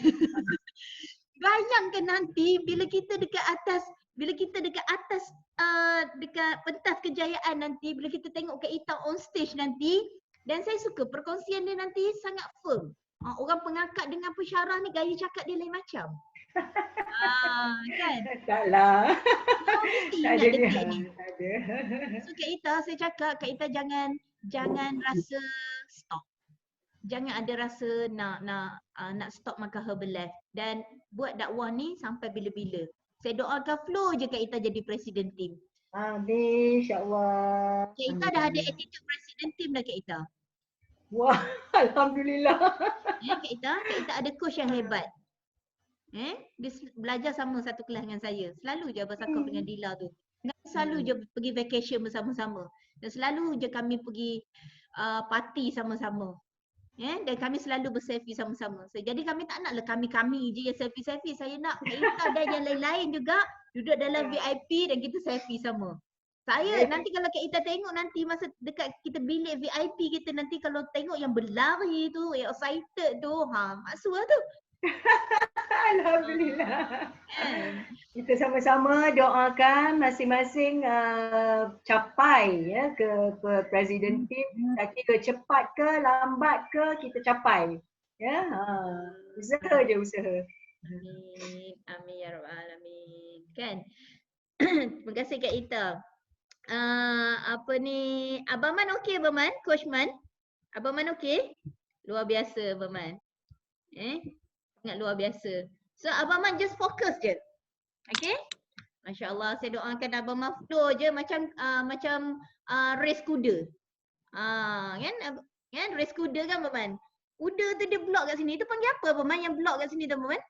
Bayangkan nanti bila kita dekat atas dekat pentas kejayaan nanti, bila kita tengok Kak Ita on stage nanti, dan saya suka perkongsian dia nanti sangat firm. Orang pengakap dengan pensyarah ni gaya cakap dia lain macam. Kan? Taklah. Tak ada dia. Tak ada. So Kak Ita, saya cakap Kak Ita jangan rasa stop. Jangan ada rasa nak stop makan Herbalife dan buat dakwah ni sampai bila-bila. Saya doakan flow je Kak Ita jadi presiden tim. Amin, insya-Allah. Kak Ita dah ada attitude presiden tim dah Kak Ita. Wah, alhamdulillah. Kak Ita ada coach yang hebat. Dia belajar sama satu kelas dengan saya. Selalu je bersakap dengan Dila tu. Selalu je pergi vacation bersama-sama. Dan selalu je kami pergi party sama-sama. Dan kami selalu berselfie sama-sama. So, jadi kami tak naklah kami je yang selfie-selfie. Saya nak Kak Ita dan yang lain-lain juga duduk dalam VIP dan kita selfie sama. Saya nanti kalau Kak Ita tengok nanti masa dekat kita bilik VIP kita nanti kalau tengok yang berlari tu, yang excited tu, maksud tu. Alhamdulillah. Kita sama-sama doakan masing-masing capai ya ke presiden tim. Tak kira cepat ke lambat ke kita capai. Ya, usaha je usaha. Amin. Amin ya rabbal alamin. Kan? Terima kasih Kak Ita. Abang Man okey Abang Man? Coach Man? Abang Man okey? Luar biasa Abang Man. Sangat luar biasa. So Abang Man just fokus je. Okay? Masya Allah, saya doakan Abang Man flow je macam race kuda. Kan race kuda kan Abang Man? Kuda tu dia block kat sini. Tu panggil apa Abang Man yang block kat sini tu Abang Man?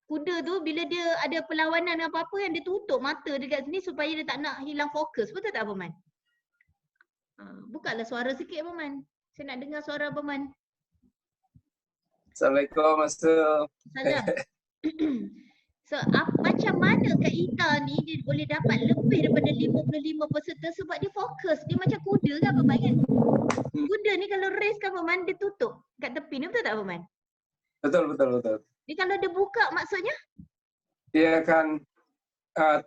Kuda tu bila dia ada perlawanan apa-apa yang dia tutup mata dekat sini supaya dia tak nak hilang fokus. Betul tak Abang Man? Bukalah suara sikit Abang Man. Saya nak dengar suara Abang Man. Assalamualaikum Master. Salam. So macam mana Kak Ita ni dia boleh dapat lebih daripada 55 peserta sebab dia fokus. Dia macam kuda kan Abang Man kan? Kuda ni kalau race kan Abang Man dia tutup kat tepi ni, betul tak Abang Man? Betul. Dia kalau dia buka maksudnya? Dia akan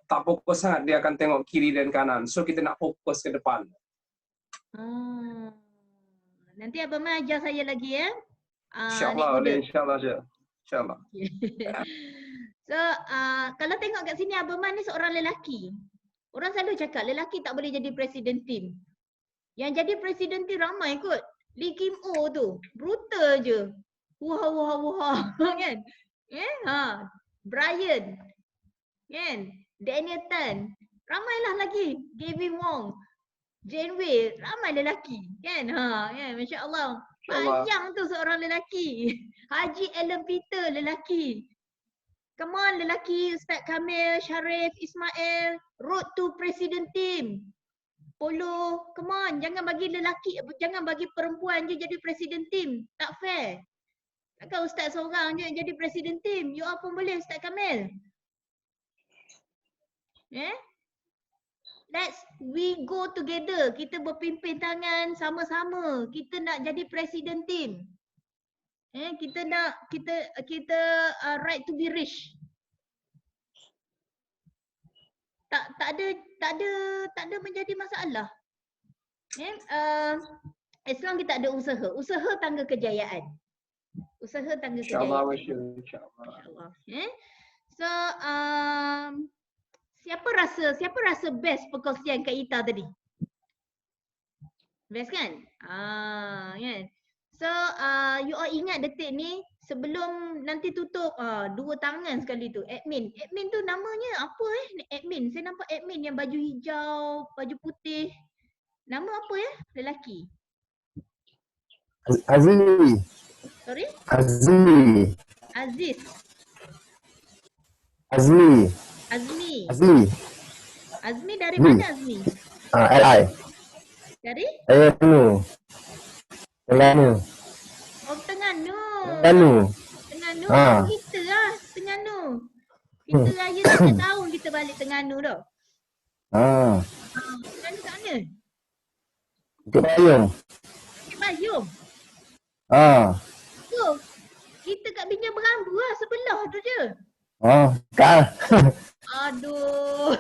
tak fokus sangat, dia akan tengok kiri dan kanan. So kita nak fokus ke depan. Nanti Abang Man ajar saya lagi ya. InsyaAllah boleh, insyaAllah je. InsyaAllah. So kalau tengok kat sini Abang Man ni seorang lelaki. Orang selalu cakap lelaki tak boleh jadi presiden tim. Yang jadi presiden tim ramai kot. Lee Kim Oh tu, brutal je. Wah kan? Brian. Kan? Daniel Tan. Ramailah lagi. Gavin Wong. Jane Wei. Ramai lelaki. Kan? Kan? Masya Allah. Panjang tu seorang lelaki. Haji Alan Peter lelaki. Come on lelaki. Ustaz Kamil, Sharif, Ismail. Road to President Team. Polo. Come on. Jangan bagi lelaki, jangan bagi perempuan je jadi President Team. Tak fair. Takkan Ustaz seorang je yang jadi President Team. You all pun boleh Ustaz Kamil. We go together. Kita berpimpin tangan sama-sama. Kita nak jadi President Team. Kita right to be rich. Tak ada menjadi masalah. As long kita ada usaha. Usaha tangga kejayaan. Usaha tangga kejayaan. InsyaAllah. So siapa rasa best perkongsian Kak Ita tadi? Best kan? Kan? So you all ingat detik ni sebelum nanti tutup 2 tangan sekali tu. Admin. Admin tu namanya apa Admin. Saya nampak admin yang baju hijau, baju putih. Nama apa ya? Lelaki. Azli. Sorry? Azli. Aziz. Azli. Azmi. Azli. Azmi dari Azmi. mana Azmi? LI. Dari? Terengganu. Oh Terengganu. Terengganu. Terengganu. Ah. Kita lah Terengganu. Kita raya 3 tahun kita balik Terengganu tau. Terengganu kat mana? Bukit Payung. Bukit Payung. Tu. Kita kat Binjai Berambu lah sebelah tu je. Kak. Aduh.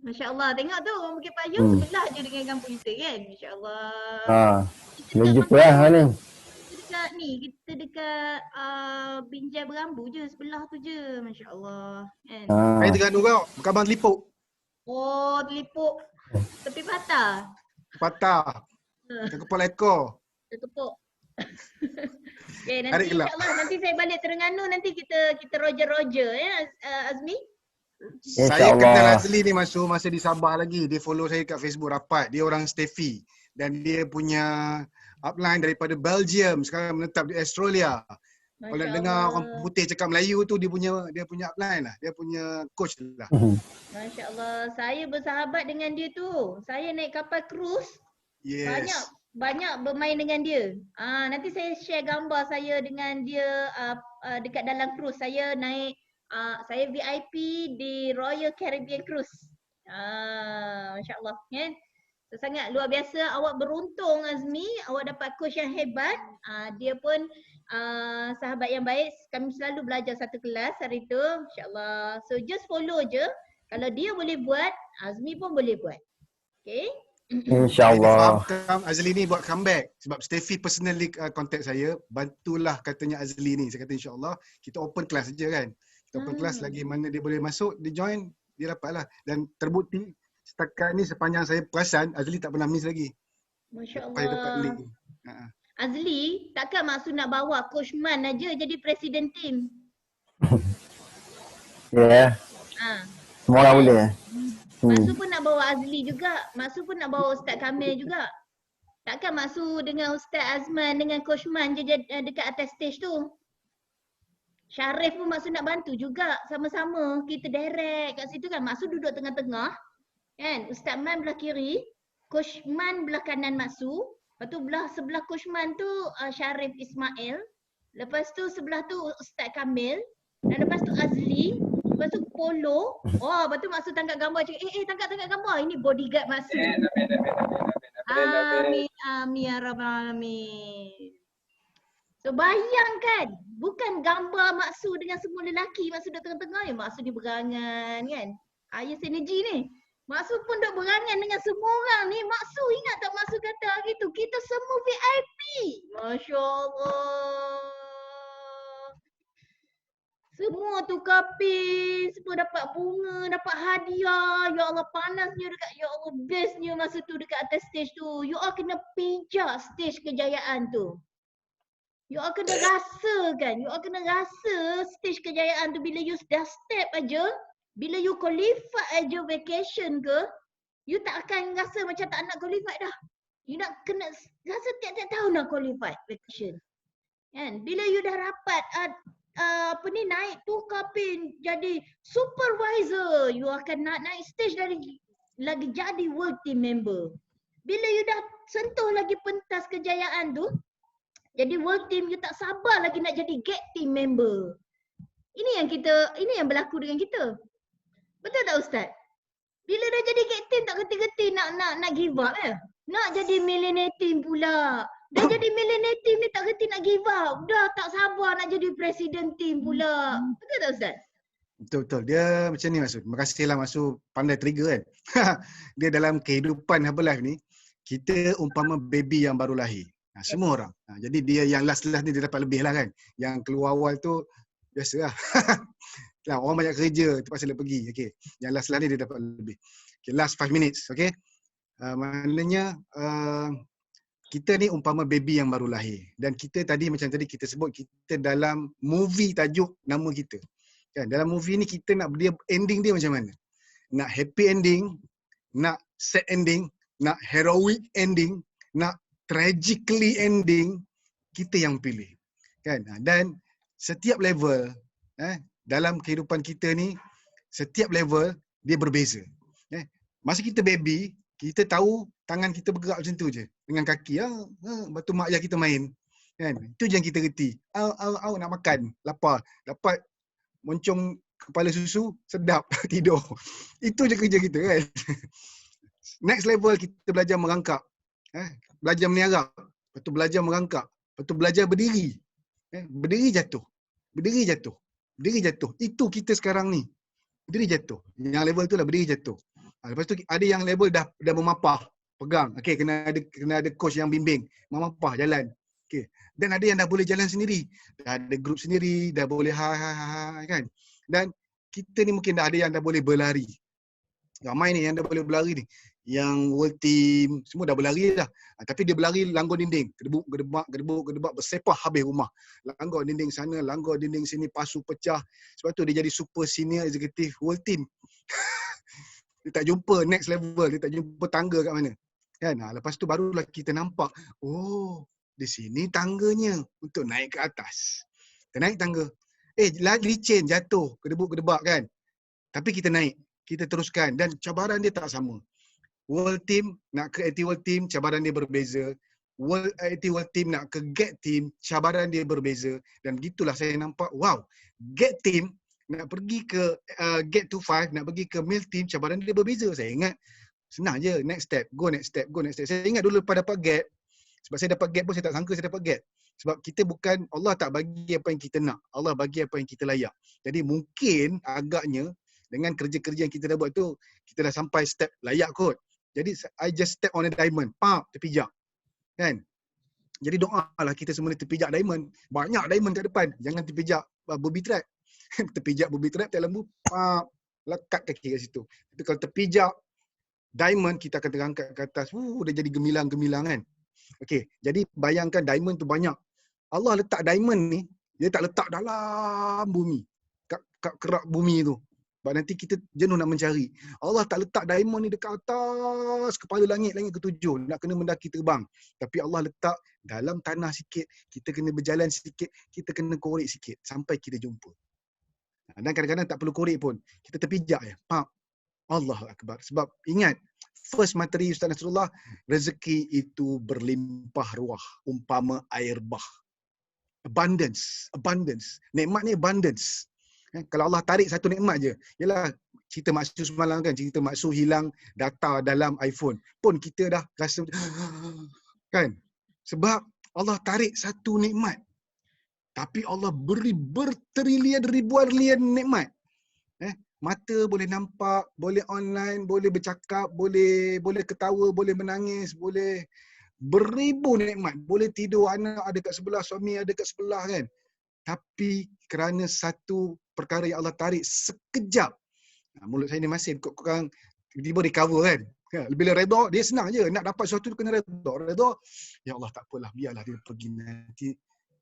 Masya Allah. Tengok tu orang Bukit Payung sebelah je dengan kampung kita kan. Masya Allah. Boleh jumpa lah ni. Kita dekat ni. Kita dekat Binjai Berambu je. Sebelah tu je. Masya Allah. Kan? Saya Terengganu kau. Bukan Abang Telipuk. Oh Telipuk. Tepi patah. Patah. Kepala ekor. Tertepuk. Okay, Tarik nanti gelap. insyaAllah nanti saya balik Terengganu nanti kita Roger ya Azmi. Saya InsyaAllah. kenal Azli ni masa di Sabah lagi. Dia follow saya kat Facebook rapat. Dia orang Steffi. Dan dia punya upline daripada Belgium. Sekarang menetap di Australia. Kalau nak dengar orang putih cakap Melayu tu dia punya upline lah. Dia punya coach lah. Masya Allah. Saya bersahabat dengan dia tu. Saya naik kapal cruise. Yes. Banyak bermain dengan dia. Nanti saya share gambar saya dengan dia dekat dalam cruise. Saya naik saya VIP di Royal Caribbean Cruise. Masya Allah kan. So, sangat luar biasa. Awak beruntung Azmi. Awak dapat coach yang hebat. Dia pun sahabat yang baik. Kami selalu belajar satu kelas hari tu. Masya Allah. So just follow je. Kalau dia boleh buat, Azmi pun boleh buat. Okay. InsyaAllah. Azli ni buat comeback sebab Steffi personally contact saya, bantulah katanya Azli ni. Saya kata insyaAllah kita open class saja kan. Kita open class lagi mana dia boleh masuk, dia join, dia dapatlah. Dan terbukti setakat ni sepanjang saya perasan Azli tak pernah miss lagi. Masya Sampai dapat Allah. link. Azli, takkan maksud nak bawa Coach Man aja jadi presiden tim? Ya. Semua orang boleh. Maksud pun nak bawa Azli juga. Maksud pun nak bawa Ustaz Kamil juga. Takkan maksud dengan Ustaz Azman dengan Coach Man je dekat atas stage tu. Syarif pun maksud nak bantu juga. Sama-sama kita direct kat situ kan. Maksud duduk tengah-tengah. Kan? Ustaz Man belah kiri. Coach Man belah kanan Maksud. Lepas tu sebelah Coach Man tu Syarif Ismail. Lepas tu sebelah tu Ustaz Kamil. Dan lepas tu Azli. Lepas tu Polo. Lepas tu Maksud tangkap gambar cakap, tangkap gambar. Ini bodyguard Maksud. Amin, amin ya rabbal alamin. So bayangkan, bukan gambar Maksud dengan semua lelaki. Maksud duduk tengah-tengah ya, Maksud ni berangan kan. Ya sinergi ni. Maksud pun duk berangan dengan semua orang ni. Maksud ingat tak Maksud kata hari tu, kita semua VIP. Masya Allah. Semua tukar pin, semua dapat bunga, dapat hadiah. Ya Allah panasnya dekat, ya Allah bestnya masa tu dekat atas stage tu. You all kena pijak stage kejayaan tu. You all kena rasakan, you all kena rasa stage kejayaan tu bila you dah step aja. Bila you qualify aja vacation ke, you tak akan rasa macam tak nak qualify dah. You nak kena rasa tiap-tiap tahun nak qualify vacation. Kan? Bila you dah rapat naik tukar pin jadi supervisor, you akan naik stage lagi jadi world team member. Bila you dah sentuh lagi pentas kejayaan tu, jadi world team, you tak sabar lagi nak jadi gate team member. Ini yang berlaku dengan kita. Betul tak Ustaz? Bila dah jadi gate team tak geti-geti nak give up ya? Nak jadi millionaire team pula. Dah jadi millionaire team ni tak geti nak give up. Dah tak sabar nak jadi presiden team pula. Betul tak Ustaz? Betul-betul. Dia macam ni Maksud. Terima kasihlah Maksud pandai trigger kan. Dia dalam kehidupan Herbalife ni, kita umpama baby yang baru lahir. Semua orang. Jadi dia yang last ni dia dapat lebih lah kan. Yang keluar awal tu biasalah. Lah, orang banyak kerja terpaksa dia pergi. Okay. Yang last ni dia dapat lebih. Okay, last 5 minutes. Okay. Maknanya kita ni umpama baby yang baru lahir. Dan kita tadi macam tadi kita sebut, kita dalam movie tajuk nama kita. Kan? Dalam movie ni kita nak dia ending dia macam mana? Nak happy ending, nak sad ending, nak heroic ending, nak tragically ending, kita yang pilih. Kan? Dan setiap level dalam kehidupan kita ni, setiap level dia berbeza. Masa kita baby, kita tahu tangan kita bergerak macam tu je. Dengan kaki. Lepas tu mak ayah kita main. Kan? Itu je yang kita reti. Au nak makan. Lapar. Dapat moncong kepala susu, sedap. Tidur. Itu je kerja kita kan. Next level kita belajar merangkak. Belajar meniarap. Lepas tu belajar merangkak. Lepas tu belajar berdiri. Berdiri jatuh. Berdiri jatuh. Berdiri jatuh. Itu kita sekarang ni. Berdiri jatuh. Yang level tu lah berdiri jatuh. Lepas tu ada yang level dah memapah, pegang. Okey, kena ada coach yang bimbing, memapah jalan. Okey. Dan ada yang dah boleh jalan sendiri. Dah ada grup sendiri, dah boleh kan. Dan kita ni mungkin dah ada yang dah boleh berlari. Ramai ni yang dah boleh berlari ni. Yang world team semua dah berlari dah. Tapi dia berlari langgar dinding, gedebuk, bersepah habis rumah. Langgar dinding sana, langgar dinding sini, pasu pecah. Sebab tu dia jadi super senior executive world team. Dia tak jumpa next level, dia tak jumpa tangga kat mana. Kan? Lepas tu barulah kita nampak, oh, di sini tangganya untuk naik ke atas. Kita naik tangga. Licin, jatuh, gedebuk-gedebak kan. Tapi kita naik, kita teruskan dan cabaran dia tak sama. World team nak ke AT World team, cabaran dia berbeza. AT World team nak ke GET team, cabaran dia berbeza. Dan begitulah saya nampak, wow, GET team nak pergi ke get to 5, nak pergi ke male team, cabaran dia berbeza. Saya ingat senang je, next step, go next step. Saya ingat dulu lepas dapat get, sebab saya dapat get pun saya tak sangka saya dapat get. Sebab kita bukan, Allah tak bagi apa yang kita nak, Allah bagi apa yang kita layak. Jadi mungkin agaknya dengan kerja-kerja yang kita dah buat tu, kita dah sampai step layak kot. Jadi I just step on a diamond, terpijak. Kan? Jadi doalah kita semua ni terpijak diamond. Banyak diamond kat depan, jangan terpijak booby trap. Terpijak booby trap tak lembu, lekat kaki kat situ. Tapi kalau terpijak diamond, kita akan terangkat ke atas. Dia jadi gemilang-gemilang kan. Okey, jadi bayangkan diamond tu banyak. Allah letak diamond ni, dia tak letak dalam bumi. Kat kerak bumi tu. Sebab nanti kita jenuh nak mencari. Allah tak letak diamond ni dekat atas kepala langit ketujuh. Nak kena mendaki terbang. Tapi Allah letak dalam tanah sikit. Kita kena berjalan sikit. Kita kena korek sikit. Sampai kita jumpa. Dan kadang-kadang tak perlu korek pun. Kita terpijak je. Allahu Akbar. Sebab ingat, first materi Ustaz Nasrullah, rezeki itu berlimpah ruah. Umpama air bah. Abundance. Nikmat ni abundance. Kalau Allah tarik satu nikmat je. Yalah, cerita Mak Su semalam kan. Cerita Mak Su hilang data dalam iPhone. Pun kita dah rasa kan. Sebab Allah tarik satu nikmat. Tapi Allah beri bertrilion ribuan nikmat. Mata boleh nampak, boleh online, boleh bercakap, boleh ketawa, boleh menangis, boleh beribu nikmat. Boleh tidur, anak ada kat sebelah, suami ada kat sebelah kan. Tapi kerana satu perkara yang Allah tarik sekejap. Mulut saya ni masin, korang tiba-tiba recover kan. Bila redha, dia senang je. Nak dapat sesuatu tu kena redha. Ya Allah, tak apalah, biarlah dia pergi nanti.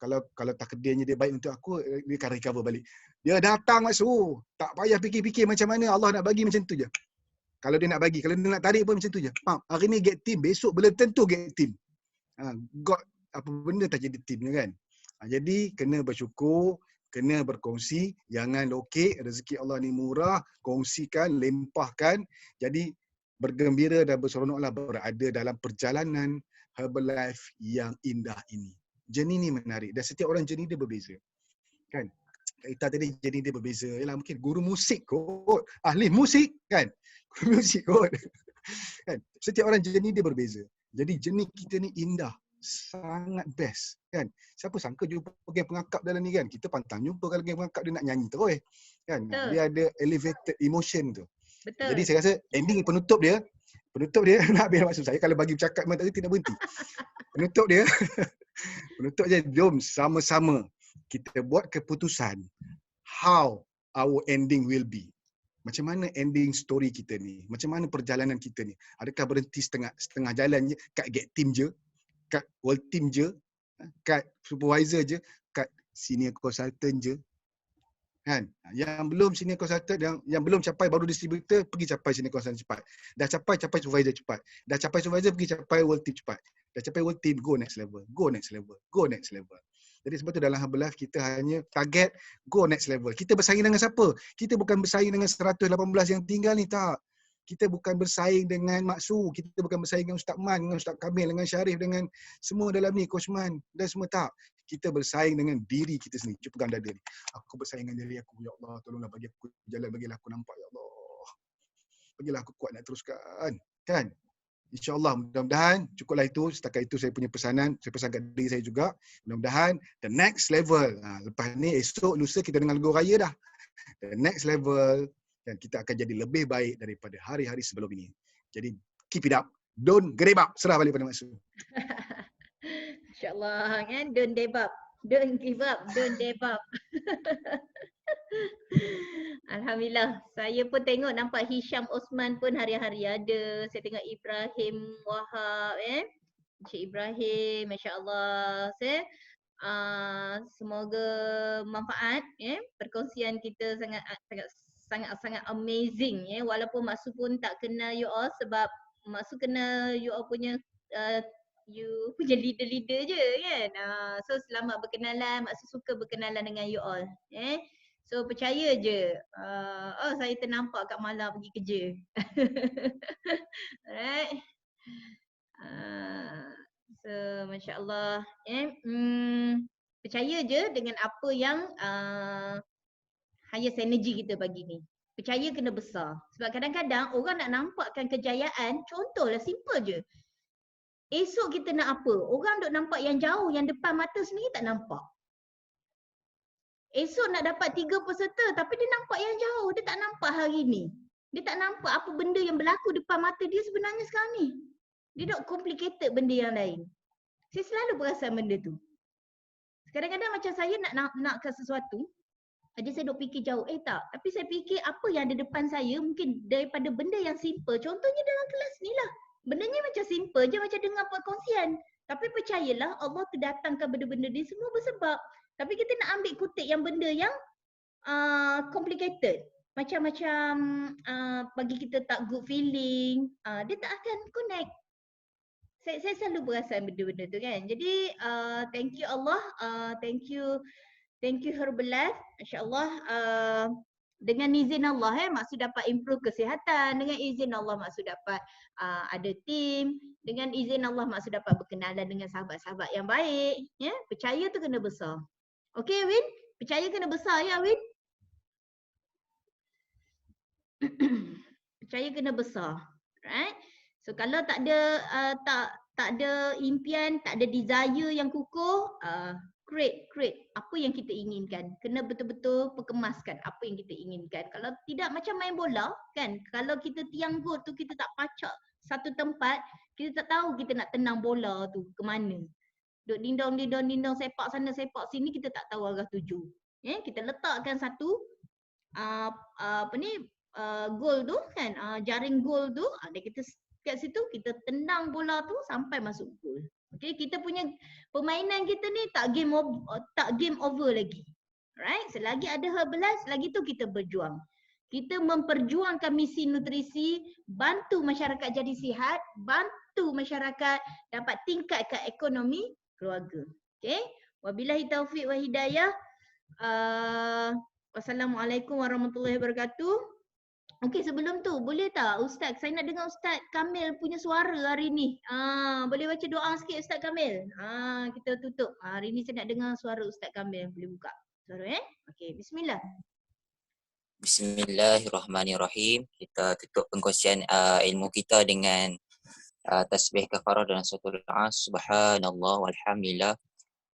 Kalau takdirnya dia baik untuk aku, dia akan recover balik. Dia datang masuk. Tak payah fikir-fikir macam mana Allah nak bagi, macam tu je. Kalau dia nak bagi, kalau dia nak tarik pun macam tu je. Hari ni get team, besok belum tentu get team. God apa benda tak jadi team kan. Jadi kena bersyukur, kena berkongsi, jangan lokek, rezeki Allah ni murah, kongsikan, lempahkan. Jadi bergembira dan berseronoklah berada dalam perjalanan Herbalife yang indah ini. Journey ni menarik dan setiap orang journey dia berbeza. Kan? Kita tadi journey dia berbeza. Yalah mungkin guru musik kot, ahli musik kan. Guru musik kot. Kan? Setiap orang journey dia berbeza. Jadi journey kita ni indah, sangat best kan. Siapa sangka jumpa geng pengakap dalam ni kan. Kita pantang jumpa kalau geng pengakap dia nak nyanyi terus kan. Betul. Dia ada elevated emotion tu. Betul. Jadi saya rasa ending penutup dia nak habis maksud saya kalau bagi bercakap memang tak nak berhenti. Penutup dia je, jom sama-sama kita buat keputusan how our ending will be. Macam mana ending story kita ni? Macam mana perjalanan kita ni? Adakah berhenti setengah jalan je, kat gate team je, kat world team je, kat supervisor je, kat senior consultant je? Kan? Yang belum senior consultant, yang belum capai baru distributor, pergi capai senior consultant cepat. Dah capai supervisor cepat. Dah capai supervisor, pergi capai world team cepat. Dah capai world team, go next level. Go next level. Go next level. Jadi sebab tu dalam Herbalife kita hanya target go next level. Kita bersaing dengan siapa? Kita bukan bersaing dengan 118 yang tinggal ni, tak. Kita bukan bersaing dengan Mak Su, kita bukan bersaing dengan Ustaz Man, dengan Ustaz Kamil, dengan Syarif, dengan semua dalam ni, Coach Man dan semua, tak. Kita bersaing dengan diri kita sendiri. Cuba pegang dada ni. Aku bersaing dengan diri aku, ya Allah, tolonglah bagi aku jalan, bagilah aku nampak, ya Allah. Bagilah aku kuat nak teruskan. Kan? InsyaAllah, mudah-mudahan cukuplah itu. Setakat itu saya punya pesanan. Saya pesan kat diri saya juga. Mudah-mudahan the next level. Lepas ni esok, lusa kita dengar lagu raya dah. The next level. Dan kita akan jadi lebih baik daripada hari-hari sebelum ini. Jadi keep it up. Don't give up. Serah balik pada Maksud. InsyaAllah kan. Don't give up. Don't give up. Don't give up. Alhamdulillah. Saya pun tengok nampak Hisham Osman pun hari-hari ada. Saya tengok Ibrahim Wahab Encik Ibrahim, masya-Allah. Semoga manfaat perkongsian kita sangat amazing walaupun Mak Su pun tak kenal you all sebab Mak Su kenal you all punya you punya leader-leader je kan. So selamat berkenalan, Mak Su suka berkenalan dengan you all. So percaya je. Saya ternampak kat malam pergi kerja. Alright. So masya-Allah percaya je dengan apa yang highest energy kita pagi ni. Percaya kena besar. Sebab kadang-kadang orang nak nampakkan kejayaan, contohlah simple je. Esok kita nak apa? Orang duk nampak yang jauh, yang depan mata sendiri tak nampak. Esok nak dapat 3 peserta tapi dia nampak yang jauh, dia tak nampak hari ni. Dia tak nampak apa benda yang berlaku depan mata dia sebenarnya sekarang ni. Dia duk complicated benda yang lain. Saya selalu perasan benda tu. Kadang-kadang macam saya nakkan sesuatu, jadi saya duk fikir jauh, tak. Tapi saya fikir apa yang ada depan saya mungkin daripada benda yang simple. Contohnya dalam kelas ni lah. Bendanya macam simple je, macam dengar perkongsian. Tapi percayalah Allah terdatangkan benda-benda ni semua bersebab. Tapi kita nak ambil kutip yang benda yang complicated. Macam-macam bagi kita tak good feeling, dia tak akan connect. Saya selalu perasan benda-benda tu kan. Jadi thank you Allah, thank you Herbalife. Masya-Allah, dengan izin Allah Mak Su dapat improve kesihatan, dengan izin Allah Mak Su dapat ada team, dengan izin Allah Mak Su dapat berkenalan dengan sahabat-sahabat yang baik. Percaya tu kena besar. Okey Win, percaya kena besar ya Win. Percaya kena besar. Right? So kalau tak ada tak ada impian, tak ada desire yang kukuh, create apa yang kita inginkan. Kena betul-betul perkemaskan apa yang kita inginkan. Kalau tidak macam main bola kan, kalau kita tiang gol tu kita tak pacak satu tempat, kita tak tahu kita nak tenang bola tu ke mana. Duk dindong sepak sana sepak sini, kita tak tahu arah tuju. Kita letakkan satu gol tu kan, jaring gol tu, kita kat situ kita tendang bola tu sampai masuk gol. Okey, kita punya permainan kita ni tak game over lagi. Right? Selagi ada Herbalife, selagi tu kita berjuang. Kita memperjuangkan misi nutrisi, bantu masyarakat jadi sihat, bantu masyarakat dapat tingkatkan ekonomi keluarga. Okey? Wabillahi taufiq wa hidayah. Wassalamualaikum warahmatullahi wabarakatuh. Okey, sebelum tu boleh tak Ustaz, saya nak dengar Ustaz Kamil punya suara hari ni. Boleh baca doa sikit Ustaz Kamil? Kita tutup. Hari ni saya nak dengar suara Ustaz Kamil. Boleh buka suara Okey, bismillah. Bismillahirrahmanirrahim. Kita tutup pengkongsian ilmu kita dengan tasbih kafarah dan satu doa. Subhanallah walhamdulillah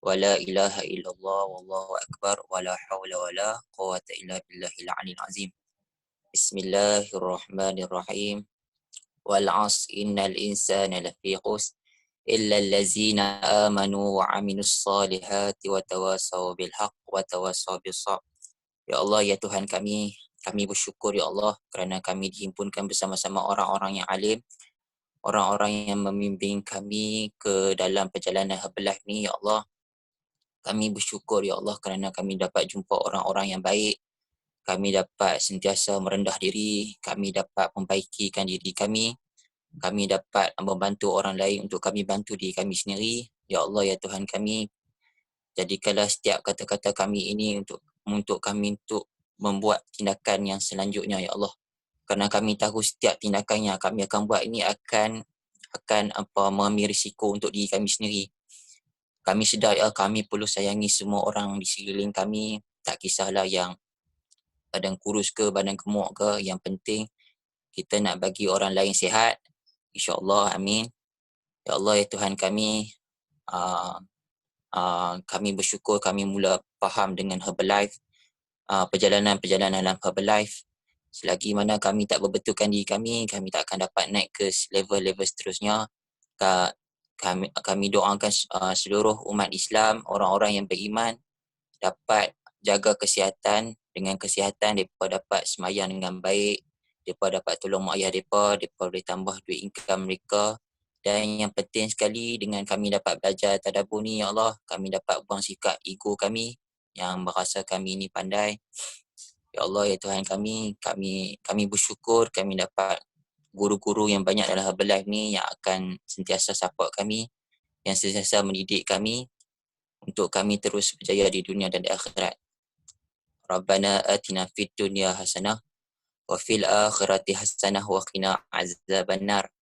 wala ilaha illallah wallahu akbar wala haula wala quwwata illa billahil aliyil azim. Bismillahirrahmanirrahim. Wal 'asr innal insana lafi khusr illa allazina amanu wa 'amilus solihati wa tawasaw bil haqq wa tawasaw bis sabr. Ya Allah, ya Tuhan kami, Kami bersyukur ya Allah kerana kami dihimpunkan bersama-sama orang-orang yang alim, orang-orang yang membimbing kami ke dalam perjalanan Herbalife ni ya Allah. Kami bersyukur ya Allah kerana kami dapat jumpa orang-orang yang baik. Kami dapat sentiasa merendah diri, kami dapat membaikkan diri kami. Kami dapat membantu orang lain untuk kami bantu diri kami sendiri. Ya Allah, ya Tuhan kami, jadikanlah setiap kata-kata kami ini untuk kami untuk membuat tindakan yang selanjutnya ya Allah. Kerana kami tahu setiap tindakan yang kami akan buat ini akan mengambil risiko untuk diri kami sendiri. Kami sedar ya kami perlu sayangi semua orang di sekeliling kami, tak kisahlah yang badan kurus ke, badan gemuk ke, yang penting kita nak bagi orang lain sihat. InsyaAllah, amin. Ya Allah, ya Tuhan kami, kami bersyukur kami mula faham dengan Herbalife, perjalanan-perjalanan dalam Herbalife. Selagi mana kami tak berbetulkan diri kami tak akan dapat naik ke level-level seterusnya. Kami doakan seluruh umat Islam, orang-orang yang beriman dapat jaga kesihatan. Dengan kesihatan, mereka dapat semayang dengan baik, mereka dapat tolong mak ayah mereka boleh tambah duit income mereka. Dan yang penting sekali, dengan kami dapat belajar tadabbur ni, ya Allah, kami dapat buang sikap ego kami yang merasa kami ni pandai. Ya Allah, ya Tuhan kami bersyukur kami dapat guru-guru yang banyak dalam Herbalife ni yang akan sentiasa support kami, yang sentiasa mendidik kami untuk kami terus berjaya di dunia dan di akhirat. Rabbana atina fid dunya hasanah wa fil akhirati hasanah wa qina azabannar.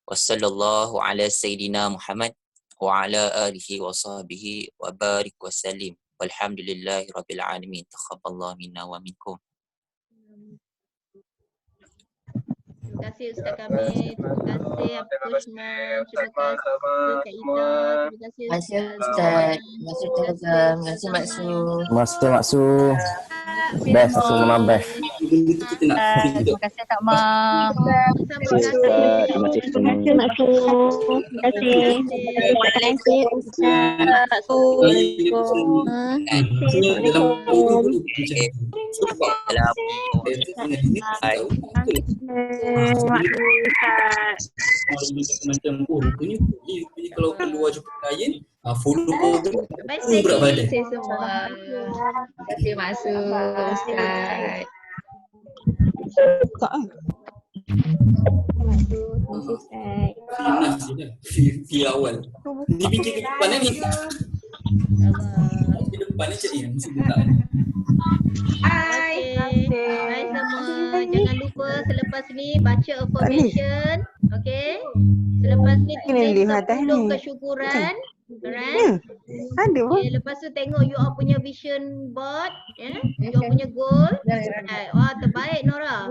Wa sallallahu ala sayyidina Muhammad wa ala alihi wa sahbihi wa barik wa salim. Walhamdulillahi rabbil alamin. Taqabbalallahu minna wa minkum. Terima kasih Ustaz kami, terima kasih Abu Usman, terima kasih Kak Ida, terima kasih Ustaz. Terima kasih Ustaz. Terima kasih Maksud. Terima kasih Maksud. Best, aku memang best. Terima kasih Kak Ma. Terima kasih Terima kasih Maksud. Terima kasih. Terima kasih Ustaz. Macam rupanya kalau keluar jumpa klien, follow program berat badan. Terima kasih semua. Terima kasih Maksud Ustaz. Finas je dah. Fi awal. Ni fikir ke depan ni. Ke depan ni cik mesti buka ni. Hai. Hai semua. Jangan lupa selepas ni baca affirmation. Okay. Selepas ni tulis 10 kesyukuran. Alright. Okay, lepas tu tengok you all punya vision board, you all punya goal. Wah, terbaik Nora.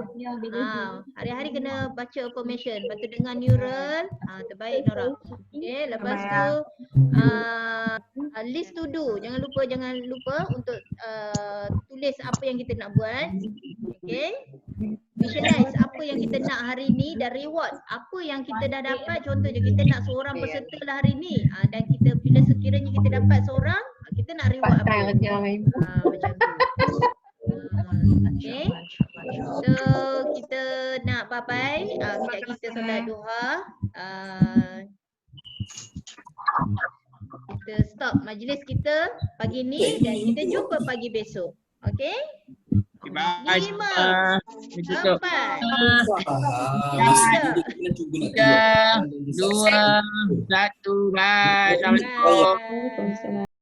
Hari-hari kena baca affirmation. Lepas tu dengan neural, terbaik Nora. Okay, lepas tu list to do. Jangan lupa untuk tulis apa yang kita nak buat. Okay. Visualize apa yang kita nak hari ni dan reward apa yang kita dah dapat. Contohnya kita nak seorang peserta lah hari ni, dan kita bila sekiranya kita dapat seorang, kita nak reward apa? Macam tu. Okay. So kita nak papai, kita solat duha. Kita stop majlis kita pagi ni dan kita jumpa pagi besok. Okay. 5, 4, 3, 2, 1. Bye. Assalamualaikum.